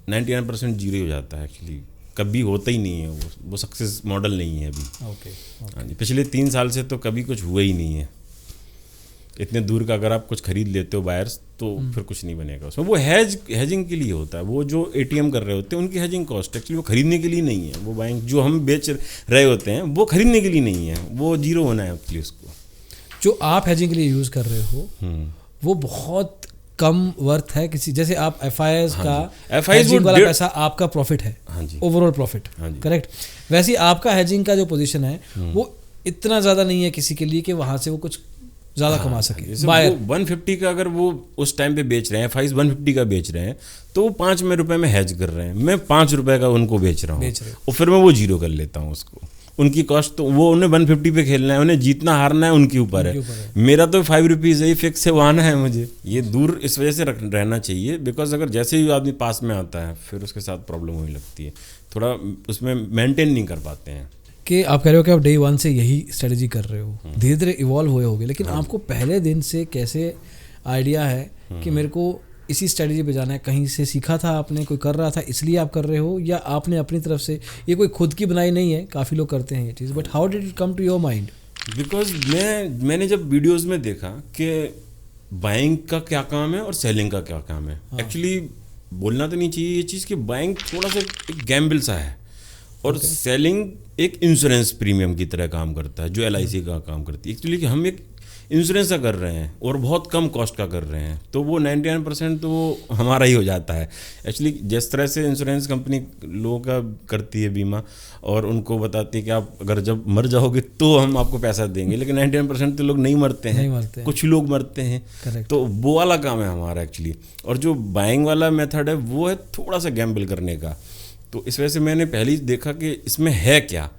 99% जीरो हो जाता है एक्चुअली, कभी होता ही नहीं है वो सक्सेस मॉडल नहीं है अभी। ओके। हाँ जी, पिछले 3 साल से तो कभी कुछ हुआ ही नहीं है। इतने दूर का अगर आप कुछ खरीद लेते हो बायर्स, तो फिर कुछ नहीं बनेगा उसमें। वो हेजिंग के लिए होता है। वो जो ATM कर रहे होते हैं उनकी हेजिंग कॉस्ट एक्चुअली वो खरीदने के लिए नहीं है। वो बाइंग जो हम बेच रहे होते हैं वो खरीदने के लिए नहीं है, वो जीरो होना है एक्चुअली उसको। जो आप हेजिंग के लिए यूज़ कर रहे हो वो बहुत कम वर्थ है किसी, जैसे आप FIs का हेजिंग वाला पैसा आपका प्रॉफिट है, ओवरऑल प्रॉफिट, करेक्ट? वैसे आपका हेजिंग का जो पोजीशन है वो इतना ज़्यादा नहीं है किसी के लिए कि वहाँ से वो कुछ ज़्यादा कमा सके। बायर 150 का अगर वो उस टाइम पे बेच रहे हैं, FIs 150 का बेच रहे हैं, तो वो 5 रुपये में हेज कर रहे हैं, मैं 5 रुपये का उनको बेच रहा हूँ, और फिर मैं वो जीरो कर लेता हूँ उसको। उनकी कॉस्ट तो वो उन्हें 150 पे खेलना है, उन्हें जीतना हारना है उनके ऊपर है। मेरा तो 5 रुपीज़ ही फिक्स है, वो आना है मुझे। ये दूर इस वजह से रहना चाहिए, बिकॉज अगर जैसे ही आदमी पास में आता है फिर उसके साथ प्रॉब्लम होने लगती है, थोड़ा उसमें मेंटेन नहीं कर पाते हैं। कि आप कह रहे हो कि आप डे 1 से यही स्ट्रेटजी कर रहे हो, धीरे धीरे इवॉल्व हुए होगे, लेकिन आपको पहले दिन से कैसे आइडिया है कि मेरे को इसी स्ट्रेटजी पे जाना है? कहीं से सीखा था आपने, कोई कर रहा था इसलिए आप कर रहे हो, या आपने अपनी तरफ से? ये कोई खुद की बनाई नहीं है, काफ़ी लोग करते हैं ये चीज़, but how did it come to your mind? Because मैंने जब वीडियोस में देखा कि बाइंग का क्या काम है और सेलिंग का क्या काम है। एक्चुअली बोलना तो नहीं चाहिए ये चीज़ कि बाइंग थोड़ा सा एक गैम्बल सा है, और सेलिंग एक इंश्योरेंस प्रीमियम की तरह काम करता है, जो LIC का काम करती है। एक्चुअली कि हम एक इंश्योरेंस का कर रहे हैं और बहुत कम कॉस्ट का कर रहे हैं, तो वो 99% तो वो हमारा ही हो जाता है। एक्चुअली जिस तरह से इंश्योरेंस कंपनी लोगों का करती है बीमा, और उनको बताती है कि आप अगर जब मर जाओगे तो हम आपको पैसा देंगे, लेकिन 99% तो लोग नहीं मरते हैं, कुछ लोग मरते हैं। तो वो वाला काम है हमारा एक्चुअली। और जो बाइंग वाला मेथड है वो है थोड़ा सा गैम्बल करने का। तो इस वजह से मैंने पहले ही देखा कि इसमें है क्या,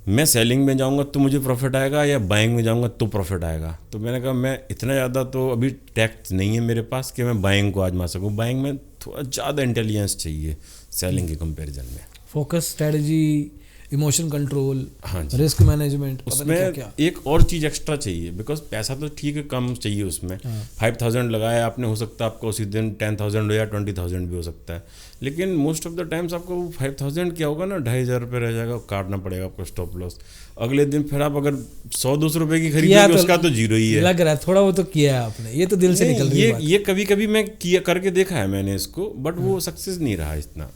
मैं सेलिंग में जाऊंगा तो मुझे प्रॉफिट आएगा या बाइंग में जाऊंगा तो प्रॉफिट आएगा। तो मैंने कहा मैं इतना ज़्यादा तो अभी टैक्ट नहीं है मेरे पास कि मैं बाइंग को आजमा सकूं। बाइंग में थोड़ा ज़्यादा इंटेलिजेंस चाहिए सेलिंग के कंपैरिजन में। फोकस, स्ट्रेटजी, इमोशन कंट्रोल, हाँ जी, रिस्क मैनेजमेंट, उसमें क्या। एक और चीज़ एक्स्ट्रा चाहिए, बिकॉज पैसा तो ठीक है कम चाहिए उसमें। 5000 लगाया आपने, हो सकता है आपको उसी दिन 10,000 हो या 20,000 भी हो सकता है, लेकिन मोस्ट ऑफ द टाइम्स आपको 5000 क्या होगा ना, 2,500 रुपये रह जाएगा, काटना पड़ेगा आपको स्टॉप लॉस। अगले दिन फिर आप अगर 100-200 रुपये की खरीदोगे उसका तो जीरो ही है। लग रहा है थोड़ा वो तो किया है आपने, ये तो दिल से निकल रही है बात। ये कभी कभी मैं किया करके देखा है मैंने इसको, बट वो सक्सेस नहीं रहा इतना।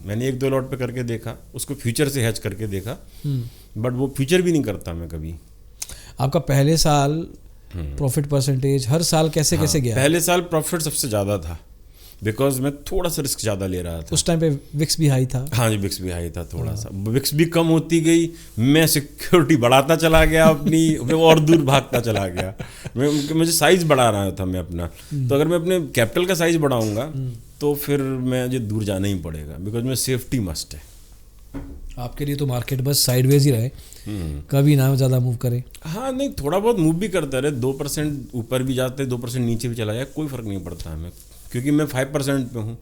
मैंने 1-2 लॉट पे करके देखा, उसको फ्यूचर से हैच करके देखा, बट वो फ्यूचर भी नहीं करता मैं कभी। आपका पहले साल प्रॉफिट परसेंटेज हर साल कैसे कैसे गया? पहले साल प्रॉफिट सबसे ज़्यादा था, बिकॉज मैं थोड़ा सा रिस्क ज़्यादा ले रहा था। उस टाइम पे विक्स भी हाई था। हाँ जी, विक्स भी हाई था थोड़ा सा, विक्स भी कम होती गई, मैं सिक्योरिटी बढ़ाता चला गया अपनी, और दूर भागता चला गया। मुझे साइज बढ़ा रहा था मैं अपना, तो अगर मैं अपने कैपिटल का साइज बढ़ाऊंगा तो फिर मुझे दूर जाना ही पड़ेगा, बिकॉज मैं सेफ्टी मस्ट है। आपके लिए तो मार्केट बस साइडवेज ही रहे, कभी ना ज़्यादा मूव करे। हाँ नहीं, थोड़ा बहुत मूव भी करता रहे, 2% ऊपर भी जाते, 2% नीचे भी चला जाए, कोई फ़र्क नहीं पड़ता हमें, क्योंकि मैं 5% पे हूँ।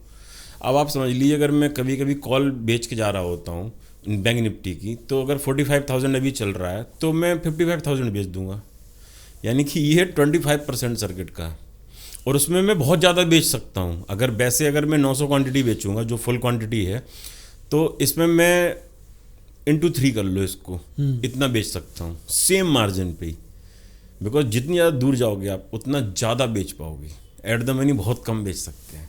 अब आप समझ लीजिए, अगर मैं कभी कभी कॉल बेच के जा रहा होता हूँ बैंक निफ्टी की, तो अगर 45,000 अभी चल रहा है तो मैं 55,000 बेच दूंगा, यानी कि ये 25% सर्किट का, और उसमें मैं बहुत ज़्यादा बेच सकता हूँ। अगर मैं 900 क्वांटिटी बेचूंगा जो फुल क्वांटिटी है, तो इसमें मैं इंटू 3 कर लो इसको, इतना बेच सकता हूँ सेम मार्जिन पे ही, बिकॉज जितनी ज़्यादा दूर जाओगे आप उतना ज़्यादा बेच पाओगे। एट द मनी बहुत कम बेच सकते हैं।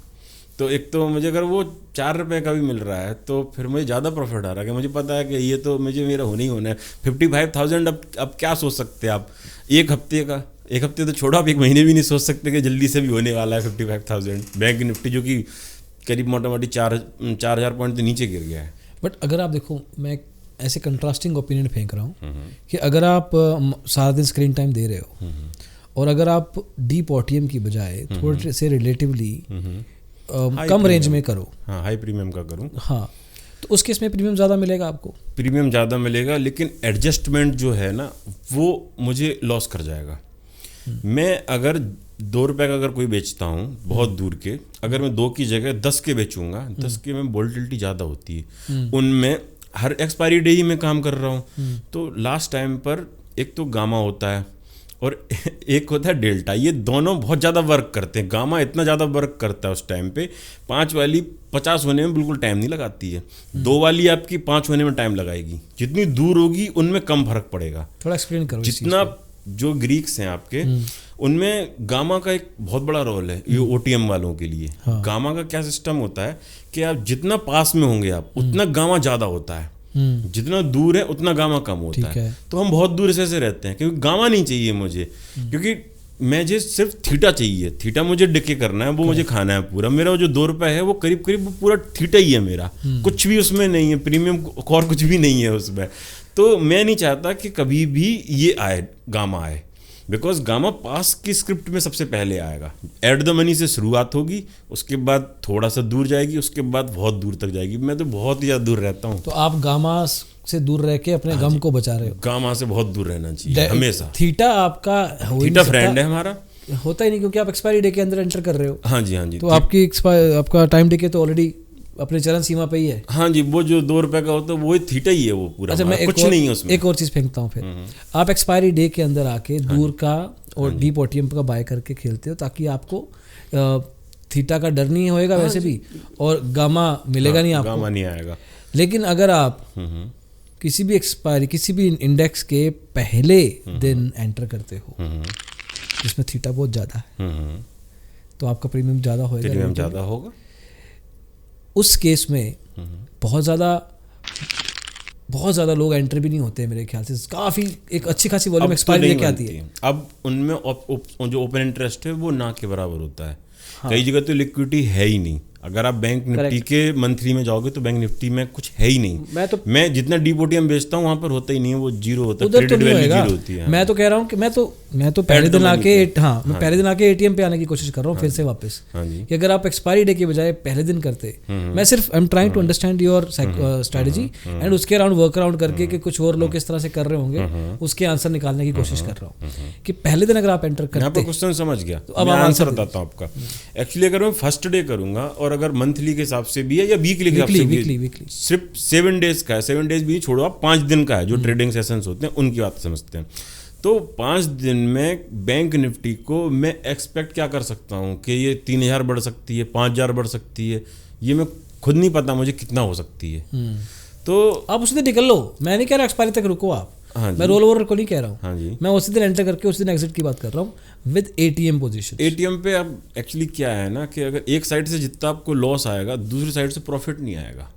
तो एक तो मुझे अगर वो 4 रुपये का भी मिल रहा है तो फिर मुझे ज़्यादा प्रॉफिट आ रहा है, कि मुझे पता है कि ये तो मेरा होना ही होना है। 55,000 अब क्या सोच सकते हैं आप, एक हफ्ते तो छोड़ो, आप एक महीने भी नहीं सोच सकते कि जल्दी से भी होने वाला है 55,000। बैंक निफ्टी जो कि करीब मोटा मोटी 4,000 पॉइंट तो नीचे गिर गया है। बट अगर आप देखो, मैं ऐसे कंट्रास्टिंग ओपिनियन फेंक रहा हूँ कि अगर आप सारा दिन स्क्रीन टाइम दे रहे हो और अगर आप डीप ओटीएम की बजाय थोड़े से रिलेटिवली कम रेंज में करो, हाँ हाई प्रीमियम का करूँ, हाँ, तो उस केस में प्रीमियम ज़्यादा मिलेगा आपको। प्रीमियम ज़्यादा मिलेगा, लेकिन एडजस्टमेंट जो है ना वो मुझे लॉस कर जाएगा। मैं अगर 2 रुपये का अगर कोई बेचता हूँ बहुत दूर के, अगर मैं 2 की जगह 10 के बेचूंगा, 10 के में वोलेटिलिटी ज़्यादा होती है, उनमें हर एक्सपायरी डे ही मैं काम कर रहा हूँ, तो लास्ट टाइम पर एक तो गामा होता है और एक होता है डेल्टा, ये दोनों बहुत ज़्यादा वर्क करते हैं। गामा इतना ज़्यादा वर्क करता है उस टाइम पे, 5 वाली 50 होने में बिल्कुल टाइम नहीं लगाती है, 2 वाली आपकी 5 होने में टाइम लगाएगी। जितनी दूर होगी उनमें कम फर्क पड़ेगा। थोड़ा एक्सप्लेन करो। जितना जो ग्रीक्स हैं आपके, उनमें गामा का एक बहुत बड़ा रोल है ये ओटीएम वालों के लिए। हाँ। गामा का क्या सिस्टम होता है कि आप जितना पास में होंगे आप उतना गामा ज़्यादा होता है, जितना दूर है उतना गामा कम होता है। तो हम बहुत दूर से रहते हैं, क्योंकि गामा नहीं चाहिए मुझे, क्योंकि मुझे सिर्फ थीटा चाहिए। थीटा मुझे डिके करना है, वो मुझे खाना है पूरा। मेरा जो 2 रुपये है वो करीब करीब पूरा थीटा ही है मेरा, कुछ भी उसमें नहीं है, प्रीमियम और कुछ भी नहीं है उसमें। तो मैं नहीं चाहता कि कभी भी ये आए, गामा आए, बिकॉज गामा पास की स्क्रिप्ट में सबसे पहले आएगा। एट द मनी से शुरुआत होगी, उसके बाद थोड़ा सा दूर जाएगी, उसके बाद बहुत दूर तक जाएगी। मैं तो बहुत ही ज़्यादा दूर रहता हूँ। तो आप गामा से दूर रह के अपने गम को बचा रहे हो। गामा से बहुत दूर रहना चाहिए हमेशा। थीटा आपका थीटा फ्रेंड है हमारा, होता ही नहीं, क्योंकि आप एक्सपायरी डे के अंदर एंटर कर रहे हो। हाँ जी, हाँ जी। तो आपका टाइम डे के तो ऑलरेडी अपने चरण सीमा पे ही है। हाँ जी, वो जो 2 रुपये का होता है वो थीटा ही है वो पूरा। अच्छा, मैं कुछ नहीं है उसमें। एक और चीज़ फेंकता हूँ फिर, आप एक्सपायरी डे के अंदर आके दूर का और डीप ओटीएम का बाय करके खेलते हो, ताकि आपको थीटा का डर नहीं होएगा वैसे भी, और गामा मिलेगा नहीं आपको, गामा नहीं आएगा। लेकिन अगर आप किसी भी एक्सपायरी, किसी भी इंडेक्स के पहले दिन एंटर करते हो जिसमें थीटा बहुत ज़्यादा है, तो आपका प्रीमियम ज़्यादा होएगा। प्रीमियम ज़्यादा होगा। उस केस में बहुत ज़्यादा लोग एंटर भी नहीं होते हैं मेरे ख्याल से। काफ़ी एक अच्छी खासी वॉल्यूम एक्सपायरी लेके आती है। अब उनमें जो ओपन इंटरेस्ट है वो ना के बराबर होता है। हाँ। कई जगह तो लिक्विडिटी है ही नहीं। अगर आप बैंक निफ्टी के मंथली में जाओगे तो बैंक निफ्टी में कुछ है ही नहीं। मैं जितना डीप ओटीएम बेचता हूँ वहाँ पर होता ही नहीं है, वो जीरो होता है, क्रेडिट वैल्यू जीरो होती है। मैं तो कह रहा हूँ कि मैं तो मैं तो पहले दिन आके मैं पहले दिन आके एटीएम पे आने की कोशिश कर रहा हूँ फिर से वापस, कि अगर आप एक्सपायरी डे की बजाय पहले दिन करते, मैं सिर्फ I am trying to understand your strategy and उसके अराउंड वर्क अराउंड करके कि कुछ और लोग किस तरह से कर रहे होंगे उसके आंसर निकालने की कोशिश कर रहा हूँ कि पहले दिन अगर आप एंटर करते। क्वेश्चन समझ गया, तो अब आंसर बताता हूँ आपका। एक्चुअली अगर मैं फर्स्ट डे करूंगा और अगर मंथली के हिसाब से भी है या वीकली के हिसाब से भी, सिर्फ 7 डेज का है, 7 डेज भी छोड़ो आप, 5 दिन का है जो ट्रेडिंग सेशंस होते हैं उनकी बात समझते हैं। तो 5 दिन में बैंक निफ्टी को मैं एक्सपेक्ट क्या कर सकता हूँ कि ये 3000 बढ़ सकती है, 5000 बढ़ सकती है, ये मैं खुद नहीं पता मुझे कितना हो सकती है। तो आप उसी दिन निकल लो, मैं नहीं कह रहा एक्सपायरी तक रुको आप। हाँ, मैं रोल ओवर को नहीं कह रहा हूँ। हाँ जी, मैं उसी दिन एंटर करके उसी दिन एग्जिट की बात कर रहा हूँ विद एटीएम पोजीशन। एटीएम पे अब एक्चुअली क्या है ना कि अगर एक साइड से जितना आपको लॉस आएगा दूसरी साइड से प्रॉफिट नहीं आएगा।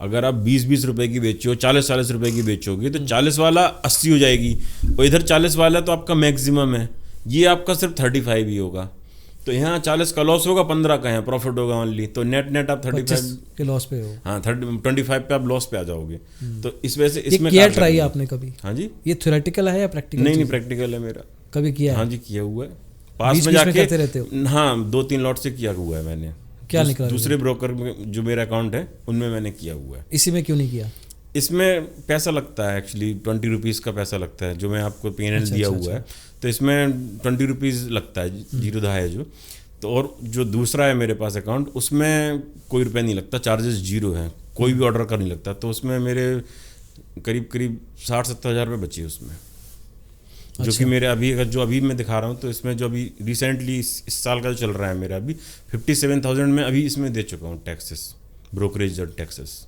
अगर आप 20-20 रुपए की बेचो, 40-40 रुपए की बेचोगे तो 40 वाला 80 हो जाएगी और इधर 40 वाला तो आपका मैक्सिमम है, ये आपका सिर्फ 35 ही होगा। तो यहाँ 40 का लॉस होगा, 15 का है प्रॉफिट होगा ओनली, तो नेट आप 35 के लॉस पे हो। हाँ 25 पे आप लॉस पे आ जाओगे। तो इस वजह से इसमें किया ट्राई आपने कभी? हाँ जी, ये थ्योरेटिकल है या प्रैक्टिकल? नहीं प्रैक्टिकल है मेरा। कभी किया? हाँ जी किया हुआ है, पास में जाके करते रहते हो? हाँ 2-3 लॉट से किया हुआ है मैंने। क्या निकला? दूसरे ब्रोकर में जो मेरा अकाउंट है उनमें मैंने किया हुआ है। इसी में क्यों नहीं किया? इसमें पैसा लगता है एक्चुअली, 20 रुपीज़ का पैसा लगता है जो मैं आपको पेमेंट दिया हुआ है, तो इसमें 20 रुपीज़ लगता है, 0 है जो। तो और जो दूसरा है मेरे पास अकाउंट उसमें कोई रुपया नहीं लगता, चार्जेस 0 है, कोई भी ऑर्डर कर नहीं लगता। तो उसमें मेरे करीब 60-70 हज़ार रुपये बचे उसमें। जो कि मेरे अभी अगर जो अभी मैं दिखा रहा हूँ तो इसमें जो अभी रिसेंटली इस साल का जो चल रहा है मेरा अभी 57,000 में अभी इसमें दे चुका हूँ टैक्सेस, ब्रोकरेज और टैक्सेस।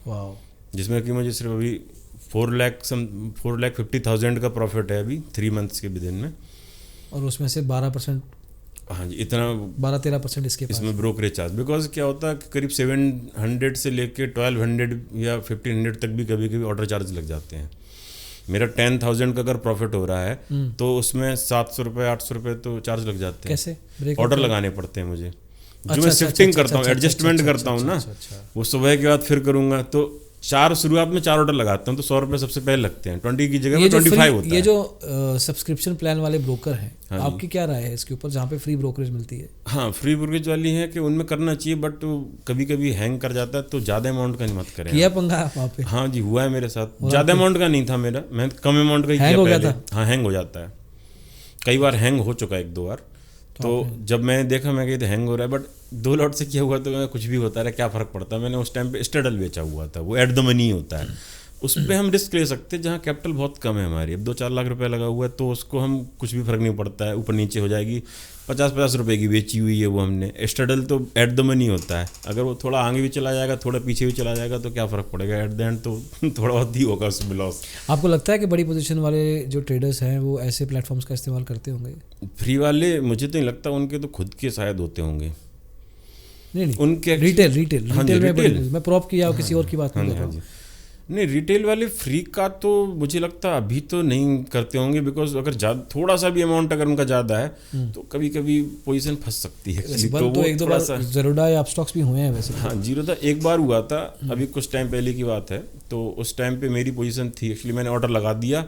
वाह, जिसमें कि मुझे सिर्फ अभी 4,50,000 का प्रॉफिट है अभी 3 मंथ्स के दिन में। और उसमें से 12%? हाँ जी, इतना 12-13% इसमें ब्रोकरेज चार्ज। बिकॉज क्या होता है कि करीब 700 से लेके 1200 या 1500 तक भी कभी कभी ऑर्डर चार्ज लग जाते हैं। मेरा 10,000 का अगर प्रॉफिट हो रहा है तो उसमें 700 रुपये 800 रुपये तो चार्ज लग जाते हैं। कैसे? ऑर्डर लगाने पड़ते हैं मुझे, जो मैं शिफ्टिंग करता हूँ, एडजस्टमेंट करता हूँ ना, वो सुबह के बाद फिर करूँगा तो शुरुआत में 4 ऑर्डर लगाता हूँ तो 100 रुपये सबसे पहले लगते हैं, 20 की जगह 25 होता है। ये जो सब्सक्रिप्शन प्लान वाले ब्रोकर हैं, आपकी क्या राय है इसके ऊपर, जहाँ पे फ्री ब्रोकरेज मिलती है? हाँ, फ्री ब्रोकरेज वाली है कि उनमें करना चाहिए, बट कभी कभी हैंग कर जाता है, तो ज़्यादा अमाउंट का नहीं मत करें। किया पंगा वहाँ पे? हाँ जी, हुआ है मेरे साथ। ज़्यादा अमाउंट का नहीं था मेरा, मैं कम अमाउंट का ही किया पहले। हाँ, हैंग हो जाता है, कई बार हैंग हो चुका है 1-2 बार। तो जब मैंने देखा मैं कही हैंग हो रहा है, बट 2 लॉट से किया हुआ तो कुछ भी होता है, क्या फ़र्क पड़ता है। मैंने उस टाइम पे स्टेडल बेचा हुआ था, वो एट द मनी होता है, उस पर हम रिस्क ले सकते हैं जहाँ कैपिटल बहुत कम है हमारी। अब 2-4 लाख रुपए लगा हुआ है तो उसको हम कुछ भी फर्क नहीं पड़ता है, ऊपर नीचे हो जाएगी। 50-50 रुपए की बेची हुई है वो हमने। स्टेडल तो एट द मनी होता है, अगर वो थोड़ा आगे भी चला जाएगा, थोड़ा पीछे भी चला जाएगा तो क्या फ़र्क पड़ेगा, एट द एंड तो थोड़ा बहुत ही होगा उसमें लॉस। आपको लगता है कि बड़ी पोजीशन वाले जो ट्रेडर्स हैं वो ऐसे प्लेटफॉर्म्स का इस्तेमाल करते होंगे? फ्री वाले मुझे तो नहीं लगता, उनके तो खुद के शायद होते होंगे। नहीं उनके रिटेल में मैं प्रॉप किया किसी और की बात नहीं कर रहा हूँ। नहीं, रिटेल वाले फ्री का तो मुझे लगता है अभी तो नहीं करते होंगे, बिकॉज अगर थोड़ा सा भी अमाउंट अगर उनका ज़्यादा है तो कभी कभी पोजीशन फंस सकती है। तो वो एक दो बार ज़ीरोधा या अपस्टॉक्स भी हुए हैं वैसे। हाँ, ज़ीरोधा एक बार हुआ था, अभी कुछ टाइम पहले की बात है। तो उस टाइम पे मेरी पोजीशन थी एक्चुअली, मैंने ऑर्डर लगा दिया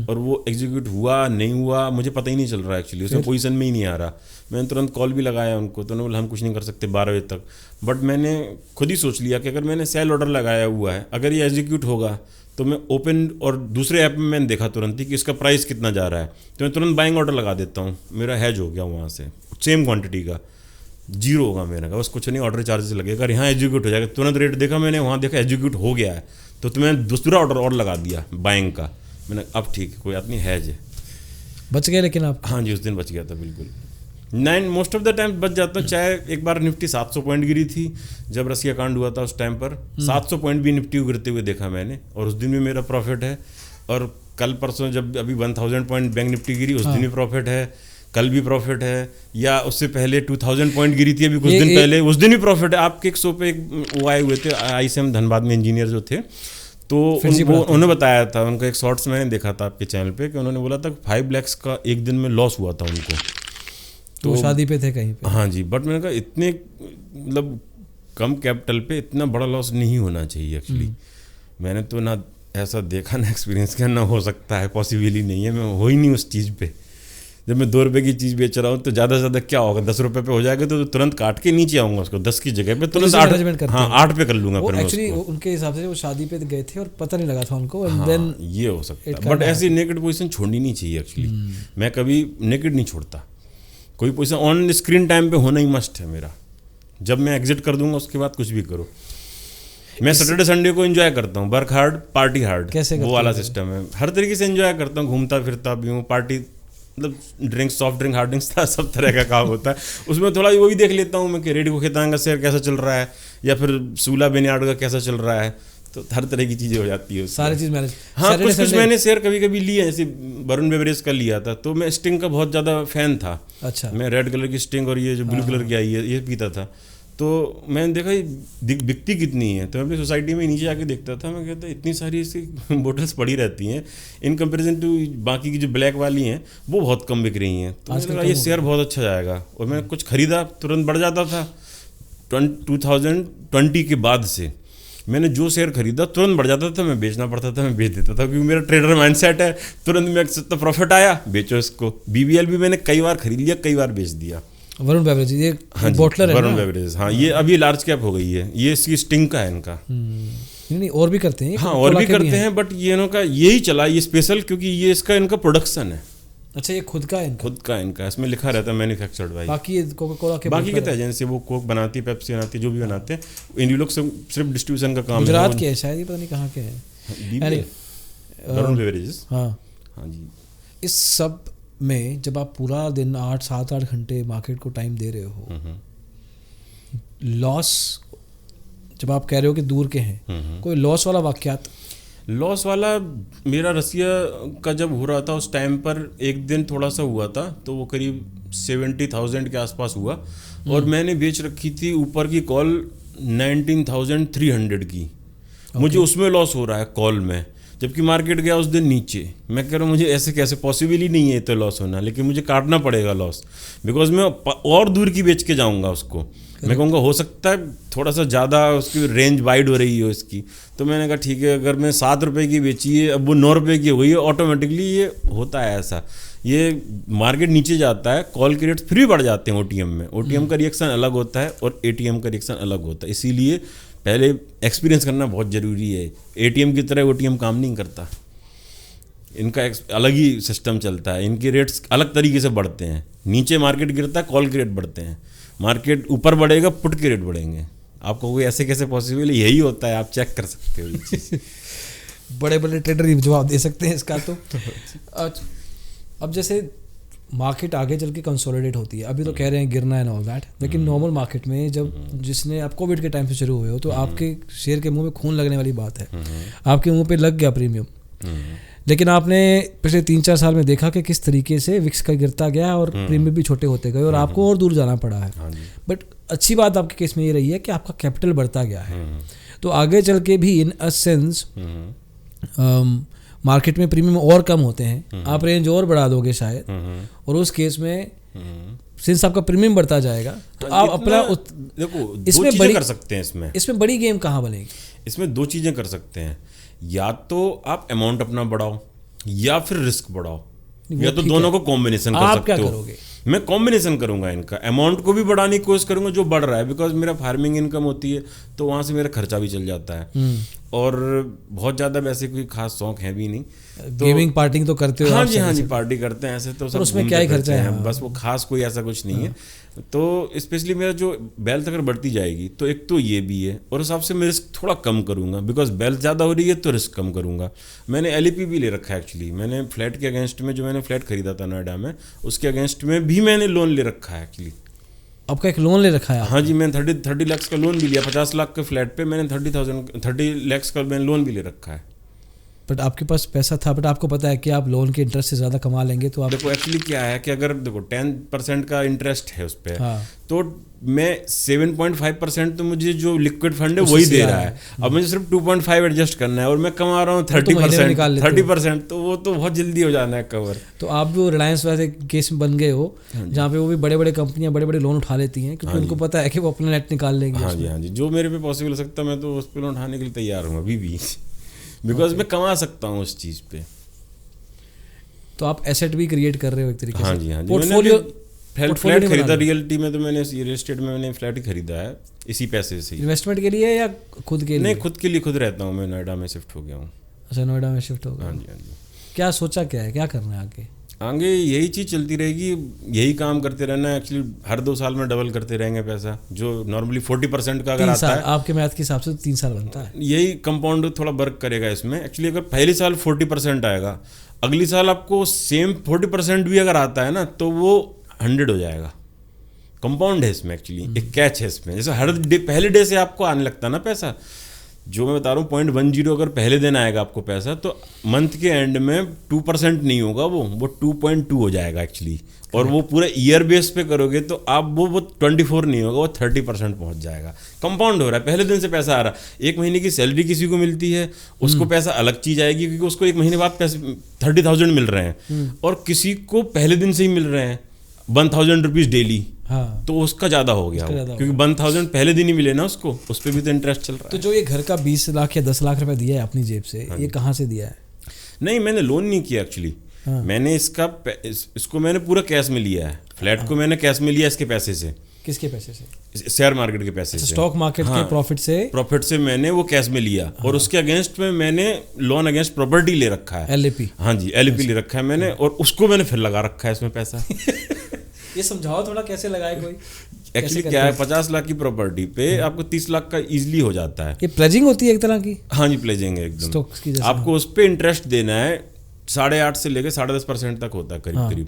और वो एग्जीक्यूट हुआ नहीं हुआ मुझे पता ही नहीं चल रहा एक्चुअली, उसमें पोजीशन में ही नहीं आ रहा। मैंने तुरंत कॉल भी लगाया उनको, तो उन्होंने बोला हम कुछ नहीं कर सकते 12 बजे तक। बट मैंने खुद ही सोच लिया कि अगर मैंने सेल ऑर्डर लगाया हुआ है, अगर ये एग्जीक्यूट होगा तो मैं ओपन और दूसरे ऐप में मैंने देखा तुरंत ही कि इसका प्राइस कितना जा रहा है, तो मैं तुरंत बाइंग ऑर्डर लगा देता हूँ। मेरा हैज हो गया वहाँ से, सेम क्वांटिटी का 0 होगा मेरा का, बस कुछ नहीं, ऑर्डर चार्जेस लगेगा। अगर यहाँ एग्जीक्यूट हो जाएगा, तुरंत रेट देखा मैंने, वहाँ देखा एग्जीक्यूट हो गया है, तो मैंने दूसरा ऑर्डर और लगा दिया बाइंग का। मैंने अब ठीक है, कोई बात नहीं, हैज है, बच गए। लेकिन आप? हाँ जी, उस दिन बच गया था बिल्कुल। मोस्ट ऑफ द टाइम बच जाता हूँ। चाहे एक बार निफ्टी 700 पॉइंट गिरी थी जब रसिया कांड हुआ था, उस टाइम पर 700 पॉइंट भी निफ्टी को गिरते हुए देखा मैंने, और उस दिन भी मेरा प्रॉफिट है। और कल परसों जब अभी 1000 पॉइंट बैंक निफ्टी गिरी, उस दिन भी प्रॉफिट है, कल भी प्रॉफिट है, या उससे पहले 2000 पॉइंट गिरी थी अभी कुछ दिन पहले, उस दिन भी प्रॉफिट है। आपके एक शो पे वो आए हुए थे ICM धनबाद में इंजीनियर जो थे, तो उन्होंने बताया था, उनका एक शॉर्ट्स मैंने देखा था आपके चैनल पे, कि उन्होंने बोला था 5 लाख का एक दिन में लॉस हुआ था उनको। तो शादी पे थे कहीं पे? हाँ जी, बट मैंने कहा इतने मतलब कम कैपिटल पे इतना बड़ा लॉस नहीं होना चाहिए एक्चुअली। मैंने तो ना ऐसा देखा ना एक्सपीरियंस किया, ना हो सकता है, पॉसिबल ही नहीं है, मैं हो ही नहीं उस चीज़ पे। जब मैं 2 रुपए की चीज़ बेच रहा हूँ तो ज़्यादा से ज़्यादा क्या होगा, 10 रुपए पे हो जाएगा तो तुरंत काट के नीचे आऊँगा उसको, 10 की जगह पे तुरंत 8, हाँ 8 पे कर लूँगा। वो एक्चुअली उनके हिसाब से वो शादी पे गए थे और पता नहीं लगा था उनको, हाँ, देन ये हो सकता है। बट ऐसी नेकेड पोजीशन छोड़नी नहीं चाहिए एक्चुअली। मैं कभी नेकेड नहीं छोड़ता, कोई पोजीशन ऑन स्क्रीन टाइम पे होना ही मस्ट है मेरा। जब मैं एग्जिट कर दूंगा उसके बाद कुछ भी करो। मैं सैटरडे संडे को एंजॉय करता हूँ, वर्क हार्ड पार्टी हार्ड, कैसे वो वाला सिस्टम है। हर तरीके से एंजॉय करता हूँ, घूमता फिरता भी हूँ, पार्टी मतलब drinks, soft drink, hard drinks था, सब तरह का काम होता है उसमें। थोड़ा वो भी देख लेता हूँ मैं कि रेडिको खेतान का शेयर कैसा चल रहा है, या फिर सूला बेनियार्ड का कैसा चल रहा है, तो हर तरह की चीज़ें हो जाती है, सारी चीज़ मैनेज। हाँ, कुछ मैंने शेयर कभी कभी लिया, जैसे वरुण बेवरेज का लिया था, तो मैं स्टिंग का बहुत ज़्यादा फैन था। अच्छा। मैं रेड कलर की स्टिंग और ये जो ब्लू कलर की आई है ये पीता था, तो मैंने देखा ये बिकती कितनी है, तो मैं अपनी सोसाइटी में नीचे आके देखता था, मैं कहता इतनी सारी इसकी बोटल्स पड़ी रहती हैं इन कंपैरिजन टू बाकी की जो ब्लैक वाली हैं वो बहुत कम बिक रही हैं। तो मुझे लगा ये शेयर बहुत अच्छा जाएगा, और मैं कुछ खरीदा, तुरंत बढ़ जाता था। 2020 के बाद से मैंने जो शेयर खरीदा तुरंत बढ़ जाता था, मैं बेचना पड़ता था, मैं बेच देता था, क्योंकि मेरा ट्रेडर माइंडसेट है। तुरंत मैं तो प्रॉफिट आया, बेचो इसको। BBL भी मैंने कई बार खरीद लिया, कई बार बेच दिया। वरुण बेवरेज ये बॉटलर है, वरुण बेवरेज, हाँ ये अभी लार्ज कैप हो गई है, ये इसकी स्टिंग का है इनका। नहीं और भी करते हैं, हाँ और भी करते हैं, बट ये इनका यही चला ये स्पेशल, क्योंकि ये इसका इनका प्रोडक्शन है। अच्छा, ये खुद का है इनका? खुद का इनका, इसमें लिखा रहता है मैन्युफैक्चर्ड बाय। बाकी कोका कोला के, बाकी कहते हैं जैसे वो कोक बनाती है, पेप्सी बनाती है, जो भी बनाते हैं, इन लोग सिर्फ डिस्ट्रीब्यूशन का काम है। गुजरात के है शायद, ये पता नहीं कहाँ के हैं, वरुण बेवरेजेस। हाँ हाँ जी। इस सब में जब आप पूरा दिन 7-8 घंटे मार्केट को टाइम दे रहे हो, लॉस जब आप कह रहे हो कि दूर के हैं, कोई लॉस वाला वाकयात? लॉस वाला मेरा रसिया का जब हो रहा था उस टाइम पर एक दिन थोड़ा सा हुआ था, तो वो करीब 70,000 के आसपास हुआ, और मैंने बेच रखी थी ऊपर की कॉल 19,300 की। मुझे उसमें लॉस हो रहा है कॉल में, जबकि मार्केट गया उस दिन नीचे। मैं कह रहा हूँ मुझे ऐसे कैसे पॉसिबल ही नहीं है तो लॉस होना, लेकिन मुझे काटना पड़ेगा लॉस, बिकॉज मैं और दूर की बेच के जाऊँगा उसको। मैं कहूँगा हो सकता है थोड़ा सा ज़्यादा उसकी रेंज वाइड हो रही है इसकी, तो मैंने कहा ठीक है, अगर मैं 7 रुपये की बेची है, अब वो 9 रुपये की हो गई है, ऑटोमेटिकली ये होता है ऐसा। ये मार्केट नीचे जाता है, कॉल के रेट्स फिर भी बढ़ जाते हैं OTM में। OTM का रिएक्शन अलग होता है और ATM का रिएक्शन अलग होता है, इसीलिए पहले एक्सपीरियंस करना बहुत ज़रूरी है। ATM की तरह OTM काम नहीं करता, इनका अलग ही सिस्टम चलता है, इनके रेट्स अलग तरीके से बढ़ते हैं। नीचे मार्केट गिरता है, कॉल के रेट बढ़ते हैं, मार्केट ऊपर बढ़ेगा, पुट के रेट बढ़ेंगे। आपको कोई ऐसे कैसे पॉसिबल है? यही होता है, आप चेक कर सकते हो ये चीज़। बड़े बड़े ट्रेडर ही जवाब दे सकते हैं इसका। तो अब जैसे मार्केट आगे चल के कंसोलिडेट होती है, अभी तो कह रहे हैं गिरना है ऑल दैट, लेकिन नॉर्मल मार्केट में जब जिसने आप कोविड के टाइम से शुरू हुए हो, तो आपके शेयर के मुंह में खून लगने वाली बात है, आपके मुंह पे लग गया प्रीमियम, लेकिन आपने पिछले 3-4 साल में देखा कि किस तरीके से विक्स का गिरता गया और प्रीमियम भी छोटे होते गए, और आपको और दूर जाना पड़ा है। बट अच्छी बात आपके केस में ये रही है कि आपका कैपिटल बढ़ता गया है, तो आगे चल के भी इन अ सेंस मार्केट में प्रीमियम और कम होते हैं, आप रेंज और बढ़ा दोगे शायद, और उस केस में सिंस आपका प्रीमियम बढ़ता जाएगा, तो आप अपना देखो इसमें बड़ी कर सकते हैं। इसमें बड़ी गेम कहाँ बनेगी? इसमें 2 चीज़ें कर सकते हैं, या तो आप अमाउंट अपना बढ़ाओ या फिर रिस्क बढ़ाओ, या तो दोनों को कॉम्बिनेशन कर सकते हो। करोगे? मैं कॉम्बिनेशन करूंगा, इनका अमाउंट को भी बढ़ाने की कोशिश करूंगा जो बढ़ रहा है, बिकॉज मेरा फार्मिंग इनकम होती है, तो वहाँ से मेरा खर्चा भी चल जाता है, और बहुत ज़्यादा वैसे कोई खास शौक है भी नहीं। तो गेमिंग पार्टिंग तो करते हो? हाँ जी पार्टी करते हैं, ऐसे तो सब उसमें क्या ही खर्चा है, बस वो खास कोई ऐसा कुछ नहीं है। तो स्पेशली मेरा जो वेल्थ अगर बढ़ती जाएगी, तो एक तो ये भी है, और उस हिसाब से मैं रिस्क थोड़ा कम करूँगा, बिकॉज वेल्थ ज़्यादा हो रही है तो रिस्क कम करूँगा। मैंने LEP भी ले रखा है एक्चुअली, मैंने फ्लैट के अगेंस्ट में, जो मैंने फ्लैट खरीदा था नोएडा में, उसके अगेंस्ट में भी मैंने लोन ले रखा है एक्चुअली। आपका एक लोन ले रखा है? हाँ जी, मैंने 30 लाख का लोन भी लिया। 50 लाख के फ्लैट पे मैंने 30 लाख का मैंने लोन भी ले रखा है। बट आपके पास पैसा था, बट आपको पता है कि आप लोन के इंटरेस्ट से ज़्यादा कमा लेंगे, तो आप देखो एक्चुअली क्या है कि अगर देखो 10% का इंटरेस्ट है उस पर, हाँ, तो मैं 7.5% तो मुझे जो लिक्विड फंड है वही दे रहा है। अब मुझे सिर्फ 2.5 एडजस्ट करना है, और मैं कमा रहा हूँ 30%, तो वो तो बहुत जल्दी हो जाना है कवर। तो आप भी रिलायंस वैसे केस में बन गए हो, जहाँ पे वो भी बड़े बड़े कंपनियां बड़े बड़े लोन उठा लेती हैं, क्योंकि उनको पता है कि वो अपना नेट निकाल लेंगे। हाँ जी, जो मेरे पे पॉसिबल हो सकता है मैं तो उस पर लोन उठाने के लिए तैयार हूँ अभी भी, बिकॉज मैं कमा सकता हूँ उस चीज़ पे। तो आप एसेट भी क्रिएट कर रहे हो एक तरीके से। हाँ जी, हाँ जी। पोर्टफोलियो फ्लैट खरीदा रियल एस्टेट में, तो मैंने रियल एस्टेट में मैंने फ्लैट ही खरीदा है इसी पैसे से। इन्वेस्टमेंट के लिए या खुद के लिए? नहीं, खुद के लिए खुद रहता हूँ मैं, नोएडा में शिफ्ट हो गया हूँ। अच्छा, नोएडा में शिफ्ट हो गया। हाँ जी, हाँ जी। क्या सोचा, क्या है, क्या करना है आगे? आगे यही चीज़ चलती रहेगी, यही काम करते रहना है। एक्चुअली हर 2 साल में डबल करते रहेंगे पैसा, जो नॉर्मली 40% का अगर आता है। आपके मैथ के हिसाब से 3 साल बनता है। यही कंपाउंड थोड़ा वर्क करेगा इसमें। एक्चुअली अगर पहले साल 40% आएगा, अगली साल आपको सेम 40% भी अगर आता है ना, तो वो 100 हो जाएगा। कंपाउंड है इसमें, एक्चुअली एक कैच है इसमें। जैसे हर डे, पहले डे से आपको आने लगता है ना पैसा, जो मैं बता रहा हूँ 0.10 अगर पहले दिन आएगा आपको पैसा, तो मंथ के एंड में 2% नहीं होगा, वो 2.2 हो जाएगा एक्चुअली। और वो पूरा ईयर बेस पे करोगे तो आप वो 24 नहीं होगा, वो 30% पहुंच जाएगा। कंपाउंड हो रहा है, पहले दिन से पैसा आ रहा है। 1 महीने की सैलरी किसी को मिलती है, उसको पैसा अलग चीज आएगी, क्योंकि उसको 1 महीने बाद पैसे 30,000 मिल रहे हैं, और किसी को पहले दिन से ही मिल रहे हैं 1,000 रुपीज डेली। हाँ, तो उसका ज़्यादा हो गया, क्योंकि 1,000 पहले दिन ही मिले ना उसको, उस पर भी तो इंटरेस्ट चल रहा है। तो जो ये घर का 20 लाख या 10 लाख रुपए दिया है अपनी जेब से, ये कहाँ से दिया है? नहीं, मैंने लोन नहीं किया एक्चुअली। हाँ। मैंने इसको मैंने पूरा कैश में लिया है। फ्लैट को मैंने कैश में लिया इसके पैसे से। किसके पैसे से? शेयर मार्केट के पैसे से, स्टॉक मार्केट के प्रॉफिट से मैंने वो कैश में लिया। और उसके अगेंस्ट में मैंने लोन अगेंस्ट प्रॉपर्टी ले रखा है, LAP। हाँ जी, LAP ले रखा है मैंने, और उसको मैंने फिर लगा रखा है इसमें पैसा। ये समझाओ थोड़ा, कैसे लगाए कोई? एक्चुअली क्या है, 50 लाख की प्रॉपर्टी पे आपको 30 लाख का इजीली हो जाता है। ये प्लेजिंग होती है एक तरह की? हाँ जी, प्लेजिंग है एकदम। आपको उस पर इंटरेस्ट देना है, 8.5 से लेकर 10.5% तक होता है करीब करीब।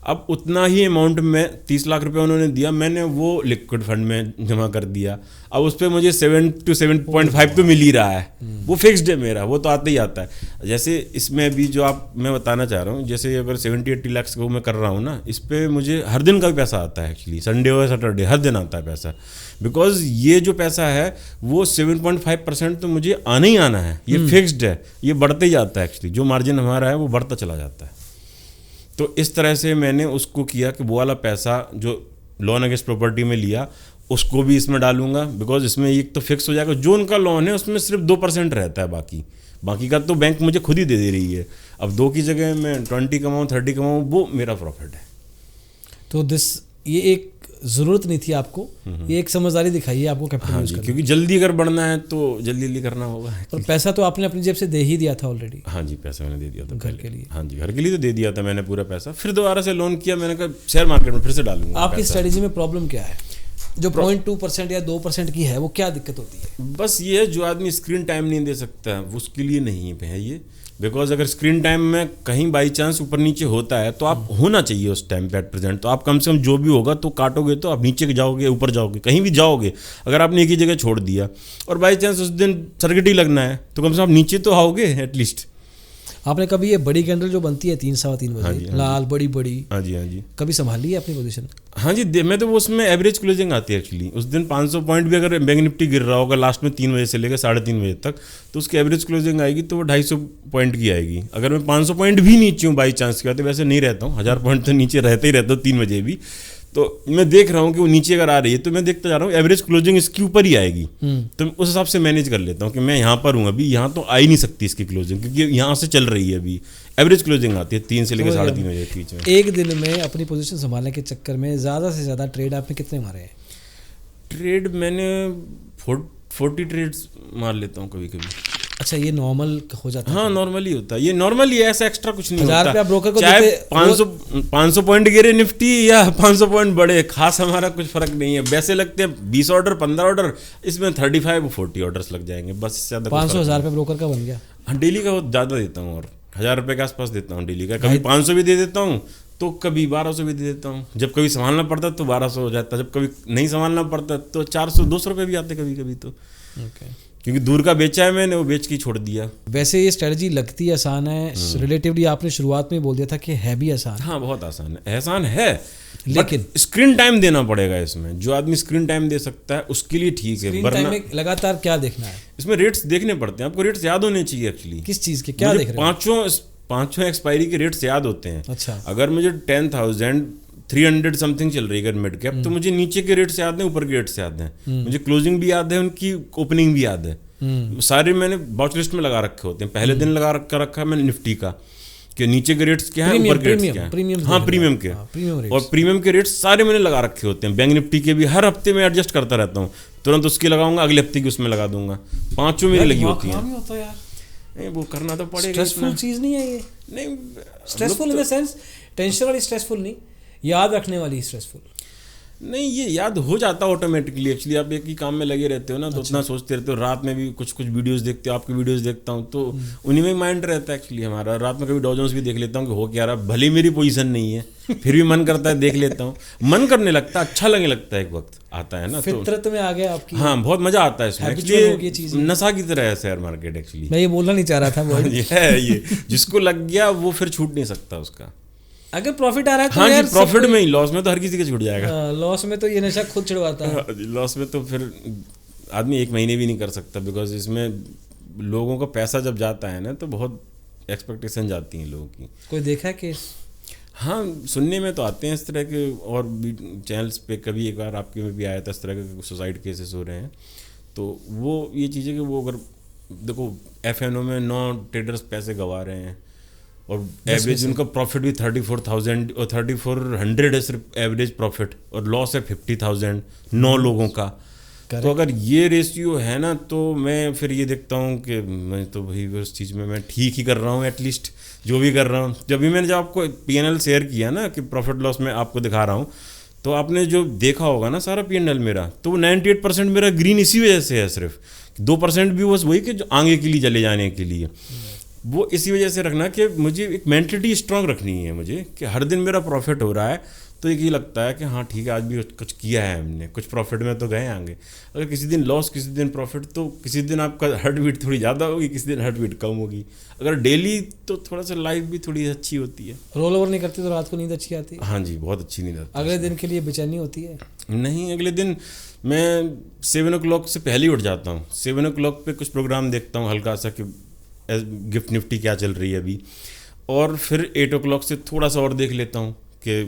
अब उतना ही अमाउंट में 30 लाख रुपए उन्होंने दिया, मैंने वो लिक्विड फंड में जमा कर दिया। अब उस पर मुझे 7 to 7.5 तो मिल ही रहा है, वो फिक्स्ड है मेरा, वो तो आता ही आता है। जैसे इसमें भी जो मैं बताना चाह रहा हूँ, जैसे अगर 70-80 लाख को मैं कर रहा हूँ ना, इस पर मुझे हर दिन का भी पैसा आता है। एक्चुअली संडे हो सैटरडे हर दिन आता है पैसा, बिकॉज ये जो पैसा है वो 7.5% तो मुझे आना ही आना है, ये फिक्स्ड है, ये बढ़ते ही जाता है। एक्चुअली जो मार्जिन हमारा है वो बढ़ता चला जाता है। तो इस तरह से मैंने उसको किया कि वो वाला पैसा जो लोन अगेंस्ट प्रॉपर्टी में लिया, उसको भी इसमें डालूंगा, बिकॉज इसमें एक तो फिक्स हो जाएगा। जो उनका लोन है उसमें सिर्फ 2% रहता है, बाकी का तो बैंक मुझे खुद ही दे रही है। अब 2 की जगह मैं 20 कमाऊँ 30 कमाऊँ, वो मेरा प्रॉफिट है। तो ये एक ज़रूरत नहीं थी आपको, ये एक समझदारी दिखाई है आपको कैपिटल यूज़ करना। क्योंकि जल्दी अगर बढ़ना है तो जल्दी करना होगा। और पैसा तो आपने अपनी जेब से दे ही दिया था ऑलरेडी? हाँ जी, पैसा मैंने दे दिया था घर के लिए। हाँ जी, घर के लिए तो दे दिया था मैंने पूरा पैसा। फिर दोबारा से लोन किया, मैंने कहा शेयर मार्केट में फिर से डालूंगा। आपकी स्ट्रेटेजी में प्रॉब्लम क्या है? जो 0.2% या 2% की है, वो क्या दिक्कत होती है? बस ये है, जो आदमी स्क्रीन टाइम नहीं दे सकता उसके लिए नहीं है ये। बिकॉज अगर स्क्रीन टाइम में कहीं बाई चांस ऊपर नीचे होता है तो आप होना चाहिए उस टाइम पे एट प्रेजेंट। तो आप कम से कम जो भी होगा तो काटोगे, तो आप नीचे जाओगे, ऊपर जाओगे, कहीं भी जाओगे। अगर आपने एक ही जगह छोड़ दिया और बाई चांस उस दिन सर्किट ही लगना है, तो कम से कम आप नीचे तो आओगे एटलीस्ट। आपने कभी ये बड़ी कैंडल जो बनती है 3-3.15 बजे, हाँ लाल बड़ी, हाँ जी, कभी संभाली है अपनी पोजीशन? हाँ जी, मैं तो वो उसमें एवरेज क्लोजिंग आती है एक्चुअली। उस दिन 500 पॉइंट भी अगर बैंक निफ्टी गिर रहा होगा लास्ट में 3 बजे से लेकर 3:30 बजे तक, तो उसकी एवरेज क्लोजिंग आएगी तो वो 250 पॉइंट की आएगी। अगर मैं 500 पॉइंट भी नीचे हूँ बाई चांस की बात है, वैसे नहीं रहता हूँ, 1000 पॉइंट तो नीचे रहता ही रहता हूँ 3 बजे भी। तो मैं देख रहा हूँ कि वो नीचे अगर आ रही है तो मैं देखता जा रहा हूँ एवरेज क्लोजिंग इसके ऊपर ही आएगी, तो उस हिसाब से मैनेज कर लेता हूँ कि मैं यहाँ पर हूँ अभी, यहाँ तो आ ही नहीं सकती इसकी क्लोजिंग, क्योंकि यहाँ से चल रही है अभी। एवरेज क्लोजिंग आती है 3 से लेकर 3:30 बजे के बीच में। एक दिन में अपनी पोजीशन संभालने के चक्कर में ज़्यादा से ज़्यादा ट्रेड आपने कितने मारे हैं? ट्रेड मैंने 40 ट्रेड्स मार लेता हूँ कभी कभी। अच्छा, ये नॉर्मल हो जाता है? हाँ, नॉर्मली होता है ये, नॉर्मली ऐसा एक्स्ट्रा कुछ नहीं होता। 1000 रुपया ब्रोकर को चाहे 500 पॉइंट गिरे निफ्टी या 500 पॉइंट बढ़े, खास हमारा कुछ फर्क नहीं है। वैसे लगते हैं 20 ऑर्डर 15 ऑर्डर, इसमें 35-40 ऑर्डर्स लग जाएंगे बस। 500-1000 रुपये ब्रोकर का बन गया। हाँ, डेली का ज़्यादा देता हूँ, और 1000 रुपये के आसपास देता हूँ डेली का। कभी 500 भी दे देता हूँ, तो कभी 1200 भी दे देता हूँ। जब कभी संभालना पड़ता तो 1200 हो जाता, जब कभी नहीं संभालना पड़ता तो 400-200 रुपये भी आते कभी कभी। तो क्योंकि दूर का बेचा है मैंने, वो बेच के छोड़ दिया। वैसे ये स्ट्रेटजी लगती आसान है, रिलेटिवली आपने शुरुआत में बोल दिया था कि है भी आसान। हाँ, बहुत आसान है, आसान है, लेकिन स्क्रीन टाइम देना पड़ेगा इसमें। जो आदमी स्क्रीन टाइम दे सकता है उसके लिए ठीक है। वरना में लगातार क्या देखना है? इसमें रेट्स देखने पड़ते हैं आपको, रेट्स याद होने चाहिए एक्चुअली। किस चीज़ के, क्या देख रहे हैं? पांचों एक्सपायरी के रेट्स याद होते हैं। अच्छा, अगर मुझे 10,300 समथिंग चल रही है अगर मिड कैप, तो मुझे नीचे के रेट्स याद हैं, ऊपर के रेट्स याद हैं, मुझे क्लोजिंग भी याद है, उनकी ओपनिंग भी याद है। सारे मैंने वॉच लिस्ट में लगा रखे होते हैं। पहले दिन लगा रखा है मैंने निफ्टी का, कि नीचे के रेट्स क्या है, ऊपर के रेट्स क्या है। हाँ, प्रीमियम के। और प्रीमियम के रेट्स सारे मैंने लगा रखे होते हैं। बैंक निफ्टी के भी हर हफ्ते में एडजस्ट करता रहता हूँ, तुरंत उसकी लगाऊंगा, अगले हफ्ते की उसमें लगा दूंगा, 5 मेरी लगी होती है। नहीं, वो करना तो पड़ेगा। स्ट्रेसफुल चीज़ नहीं है ये? नहीं, stressful in the sense tension वाली स्ट्रेसफुल नहीं, याद रखने वाली स्ट्रेसफुल नहीं, ये याद हो जाता है ऑटोमेटिकली। एक्चुअली आप एक ही काम में लगे रहते हो ना, तो उतना सोचते रहते हो। रात में भी कुछ वीडियोस देखते हो, आपकी वीडियोस देखता हूँ, तो उन्हीं में माइंड रहता है एक्चुअली हमारा। रात में कभी डॉ जोन्स भी देख लेता हूँ कि हो क्या रहा, भले मेरी पोजीशन नहीं है, फिर भी मन करता है देख लेता हूँ। मन करने लगता है, अच्छा लगने लगता है, एक वक्त आता है ना, फितरत में आ गया आपकी। हाँ, बहुत मजा आता है इसमें। एक्चुअली नशा की तरह है शेयर मार्केट एक्चुअली। मैं ये बोलना नहीं चाह रहा था, ये जिसको लग गया वो फिर छूट नहीं सकता उसका। अगर प्रॉफिट आ रहा है तो हाँ जी, प्रॉफिट में ही, लॉस में तो हर किसी के छूट जाएगा। लॉस में तो ये नशा खुद छिड़वाता है। लॉस में तो फिर आदमी 1 महीने भी नहीं कर सकता, बिकॉज इसमें लोगों का पैसा जब जाता है ना, तो बहुत एक्सपेक्टेशन जाती हैं लोगों की। कोई देखा है केस? हाँ, सुनने में तो आते हैं इस तरह के, और भी चैनल्स पे कभी एक बार आपके में भी आया था इस तरह के सुसाइड केसेस हो रहे हैं। तो वो ये चीज़ें कि वो अगर देखो FNO में 9 ट्रेडर्स पैसे गंवा रहे हैं, और एवरेज उनका प्रॉफिट भी 34,000 और 3400 है सिर्फ एवरेज प्रॉफिट, और लॉस है 50,000 9 लोगों का। तो अगर ये रेशियो है ना, तो मैं फिर ये देखता हूँ कि मैं तो भाई उस चीज़ में मैं ठीक ही कर रहा हूँ, एटलीस्ट जो भी कर रहा हूँ। जब आपको P&L शेयर किया ना कि प्रॉफिट लॉस में आपको दिखा रहा हूँ, तो आपने जो देखा होगा ना सारा P&L मेरा, तो 98% मेरा ग्रीन इसी वजह से है। सिर्फ 2% भी बस वही कि जो आगे के लिए चले जाने के लिए, वो इसी वजह से रखना कि मुझे एक मेंटलिटी स्ट्रांग रखनी है मुझे, कि हर दिन मेरा प्रॉफिट हो रहा है, तो एक ये लगता है कि हाँ ठीक है, आज भी कुछ किया है हमने, कुछ प्रॉफिट में तो गए आगे। अगर किसी दिन लॉस, किसी दिन प्रॉफिट, तो किसी दिन आपका हार्ट बीट थोड़ी ज़्यादा होगी, किसी दिन हार्ट बीट कम होगी। अगर डेली, तो थोड़ा सा लाइफ भी थोड़ी अच्छी होती है। रोल ओवर नहीं करती तो रात को नींद अच्छी आती है? हाँ जी, बहुत अच्छी नींद आती है। अगले दिन के लिए बेचैनी होती है? नहीं, अगले दिन मैं 7 o'clock से पहले ही उठ जाता हूँ। 7 o'clock पे कुछ प्रोग्राम देखता हूँ हल्का सा, कि गिफ्ट निफ्टी क्या चल रही है अभी, और फिर 8 o'clock से थोड़ा सा और देख लेता हूँ कि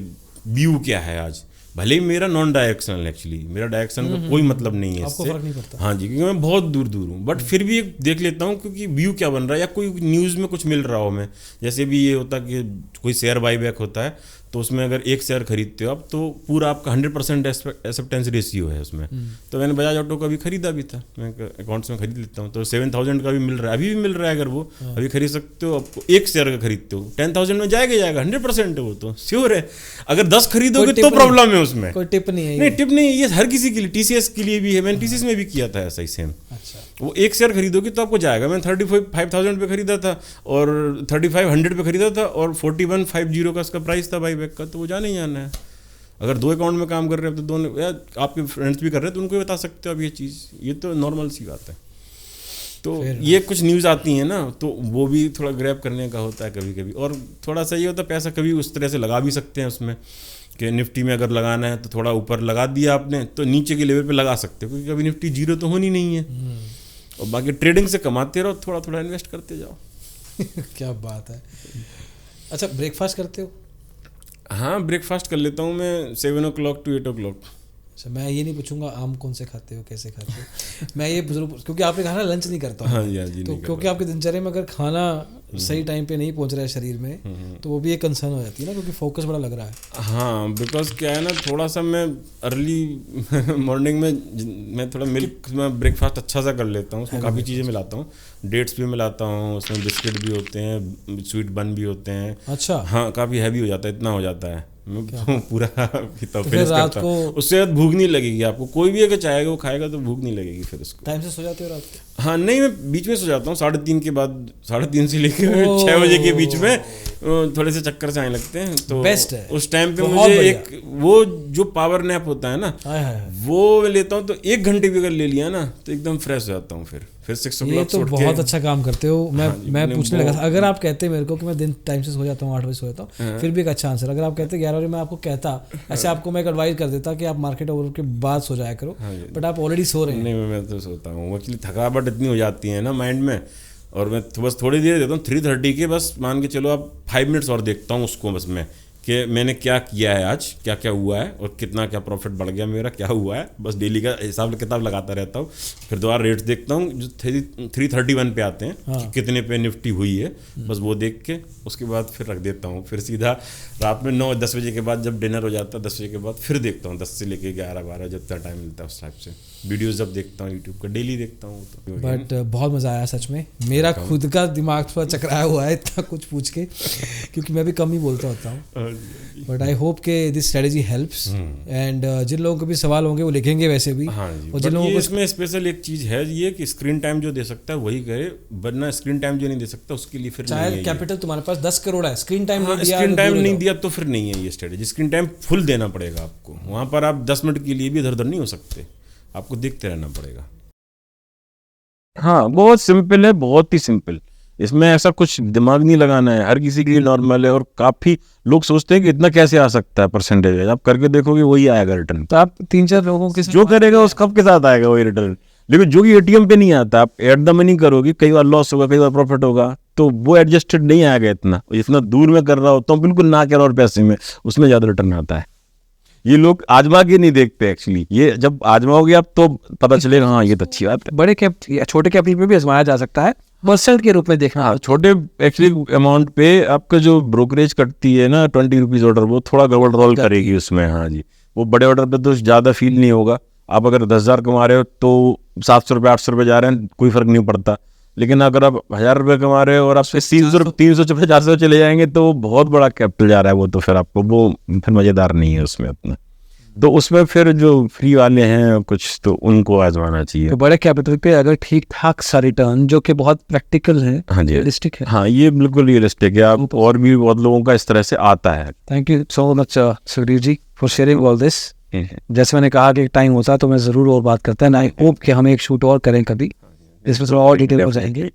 व्यू क्या है आज। भले ही मेरा नॉन डायरेक्शनल, एक्चुअली मेरा डायरेक्शन का कोई मतलब नहीं है इससे। फर्क नहीं पड़ता। हाँ जी, क्योंकि मैं बहुत दूर हूँ, बट फिर भी देख लेता हूँ, क्योंकि व्यू क्या बन रहा है, या कोई न्यूज़ में कुछ मिल रहा हो मैं। जैसे भी ये होता कि कोई शेयर बाईबैक होता है, तो उसमें अगर एक शेयर खरीदते हो आप, तो पूरा आपका 100% एक्सेप्टेंस रेशियो है उसमें। तो मैंने बजाज ऑटो का भी खरीदा भी था, मैं अकाउंट्स में खरीद लेता हूँ, तो 7,000 का भी मिल रहा है, अभी भी मिल रहा है। अगर वो अभी खरीद सकते हो, आपको एक शेयर का खरीदते हो 10,000 में जाएगा 100% है, वो तो श्योर है। अगर 10 खरीदोगे तो प्रॉब्लम है उसमें, कोई टिप नहीं है। नहीं, टिप नहीं, ये हर किसी के लिए, TCS के लिए भी है, मैंने TCS में भी किया था ऐसा ही सेम। अच्छा, वो एक शेयर खरीदोगे तो आपको जाएगा। मैंने 35,000 पे खरीदा था, और 3500 पे खरीदा था, और 4150 का इसका प्राइस था बाईबैक का, तो वो जाने ही जाना है। अगर 2 अकाउंट में काम कर रहे हो, तो दोनों, या आपके फ्रेंड्स भी कर रहे हैं, तो उनको बता सकते हो आप ये चीज़, ये तो नॉर्मल सी बात है। तो ये कुछ न्यूज़ आती हैं ना, तो वो भी थोड़ा ग्रैब करने का होता है कभी कभी, और थोड़ा सा ये होता है, पैसा कभी उस तरह से लगा भी सकते हैं उसमें, कि निफ्टी में अगर लगाना है तो थोड़ा ऊपर लगा दिया आपने, तो नीचे के लेवल पे लगा सकते हो, क्योंकि कभी निफ्टी 0 तो होनी नहीं है। और बाकी ट्रेडिंग से कमाते रहो, थोड़ा थोड़ा इन्वेस्ट करते जाओ। क्या बात है। अच्छा, ब्रेकफास्ट करते हो? हाँ, ब्रेकफास्ट कर लेता हूँ मैं 7 o'clock to 8 o'clock। अच्छा, मैं ये नहीं पूछूंगा आम कौन से खाते हो, कैसे खाते हो। मैं ये क्योंकि आपने कहा ना लंच नहीं करता हूँ। हाँ जी, हाँ जी, तो क्योंकि आपकी दिनचर्या में अगर खाना सही टाइम पे नहीं पहुँच रहा है शरीर में, तो वो भी एक कंसर्न हो जाती है ना, क्योंकि फोकस बड़ा लग रहा है। हाँ, बिकॉज क्या है ना, थोड़ा सा मैं अर्ली मॉर्निंग में मैं थोड़ा मिल्क में ब्रेकफास्ट अच्छा सा कर लेता हूँ। उसमें काफ़ी चीज़ें मिलाता हूँ, डेट्स भी मिलाता हूँ, उसमें बिस्किट भी होते हैं, स्वीट बन भी होते हैं। अच्छा, हाँ, काफ़ी हैवी हो जाता है, इतना हो जाता है पूरा तो फिर रात को उससे बाद भूख नहीं लगेगी आपको। कोई भी अगर चाहेगा वो खाएगा तो भूख नहीं लगेगी फिर उसको। टाइम से सो जाते हो रात को? हाँ, नहीं, मैं बीच में सो जाता हूँ 3:30 के बाद, 3:30 से लेकर 6 बजे के बीच में थोड़े से चक्कर से आने लगते हैं, तो बेस्ट है। उस टाइम पे मुझे एक वो जो पावर नैप होता है ना, वो मैं लेता हूँ, तो 1 घंटे भी अगर ले लिया ना, तो एकदम फ्रेश हो जाता हूँ। फिर 6 o'clock ये तो बहुत अच्छा काम करते हो। मैं पूछने लगा था, अगर आप कहते मेरे को कि मैं दिन टाइम से सो जाता हूँ, 8 बजे सो जाता हूँ, फिर भी एक अच्छा आंसर। अगर आप कहते 11 बजे, मैं आपको कहता ऐसे, आपको मैं एक एडवाइस कर देता कि आप मार्केट ओवर के बाद सो जाया करो, बट आप ऑलरेडी सो रहे हैं। नहीं, मैं तो सोता हूँ एक्चुअली, थकावट इतनी हो जाती है ना माइंड में, और मैं बस थोड़ी देर देता हूँ 3:30 के, बस मान के चलो आप 5 मिनट्स और देखता हूँ उसको, बस मैं कि मैंने क्या किया है आज, क्या क्या हुआ है और कितना क्या प्रॉफिट बढ़ गया मेरा, क्या हुआ है, बस डेली का हिसाब किताब लगाता रहता हूँ। फिर दोबारा रेट्स देखता हूँ जो 331 पे आते हैं कि कितने पे निफ्टी हुई है, बस वो देख के उसके बाद फिर रख देता हूँ। फिर सीधा रात में 9-10 बजे के बाद जब डिनर हो जाता है 10 बजे के बाद फिर देखता हूँ, 10 से लेके 11-12 जब तक टाइम मिलता है उस टाइप से वीडियोज़ जब देखता हूँ यूट्यूब का, डेली देखता हूँ। तो बट बहुत मज़ा आया सच में, मेरा खुद का दिमाग थोड़ा चकराया हुआ है इतना कुछ पूछ के, क्योंकि मैं भी कम ही बोलता होता हूँ। बट आई होप के दिस स्ट्रेटजी हेल्प्स एंड जिन लोगों को भी सवाल होंगे वो लिखेंगे वैसे भी। हाँ जी, और जिन लोगों को इसमें स्पेशल एक चीज़ है ये कि स्क्रीन टाइम जो दे सकता है वही करे, वरना स्क्रीन टाइम जो नहीं दे सकता उसके लिए फिर चाहे कैपिटल तुम्हारे पास 10 करोड़ है, स्क्रीन टाइम स्क्रीन टाइम नहीं दिया तो फिर नहीं है ये स्ट्रेटजी। स्क्रीन टाइम फुल देना पड़ेगा आपको, वहाँ पर आप 10 मिनट के लिए भी इधर उधर नहीं हो सकते, आपको देखते रहना पड़ेगा। हाँ बहुत सिंपल है, बहुत ही सिंपल, इसमें ऐसा कुछ दिमाग नहीं लगाना है, हर किसी के लिए नॉर्मल है। और काफी लोग सोचते हैं कि इतना कैसे आ सकता है परसेंटेज, आप करके देखोगे वही आएगा रिटर्न। तो आप 3-4 लोगों के जो करेगा उस कब के साथ आएगा वही रिटर्न। लेकिन जो कि एटीएम पे नहीं आता, आप एट द मनी करोगे, कई बार लॉस होगा कई बार प्रॉफिट होगा, तो वो एडजस्टेड नहीं आएगा इतना। जितना दूर में कर रहा होता हूँ बिल्कुल ना करोड़ पैसे में, उसमें ज्यादा रिटर्न आता है। ये लोग आजमा के नहीं देखते एक्चुअली, ये जब आजमाओगे आप तो पता चलेगा हाँ ये तो अच्छी बात है। बड़े छोटे कैपिटल पे भी आजमाया जा सकता है, परसेंट के रूप में देखना। हाँ छोटे एक्चुअली अमाउंट पे आपका जो ब्रोकरेज कटती है ना 20 रुपीज़ ऑर्डर, वो थोड़ा गड़बड़ रोल करेगी उसमें। हाँ जी, वो बड़े ऑर्डर पे तो ज़्यादा फील नहीं होगा। आप अगर 10,000 कमा रहे हो तो 700 रुपये 800 रुपये जा रहे हैं, कोई फर्क नहीं पड़ता। लेकिन अगर आप 1,000 रुपये कमा रहे हो और आप 300-400 चले जाएंगे तो बहुत बड़ा कैपिटल जा रहा है वो, तो फिर आपको वो फिर मज़ेदार नहीं है उसमें अपना। तो उसमें फिर जो फ्री वाले हैं कुछ, तो उनको आजमाना चाहिए। तो बड़े कैपिटल पे अगर ठीक ठाक सा रिटर्न जो कि बहुत प्रैक्टिकल है, हाँ जी रियलिस्टिक है। हाँ ये बिल्कुल रियलिस्टिक है, आप और भी बहुत लोगों का इस तरह से आता है। Thank you so much Sukhdev ji for sharing all this. जैसे मैंने कहा कि टाइम होता तो मैं ज़रूर और बात करता है, आई होप कि हम एक शूट और करें कभी, इसमें थोड़ा और डिटेल हो जाएंगे।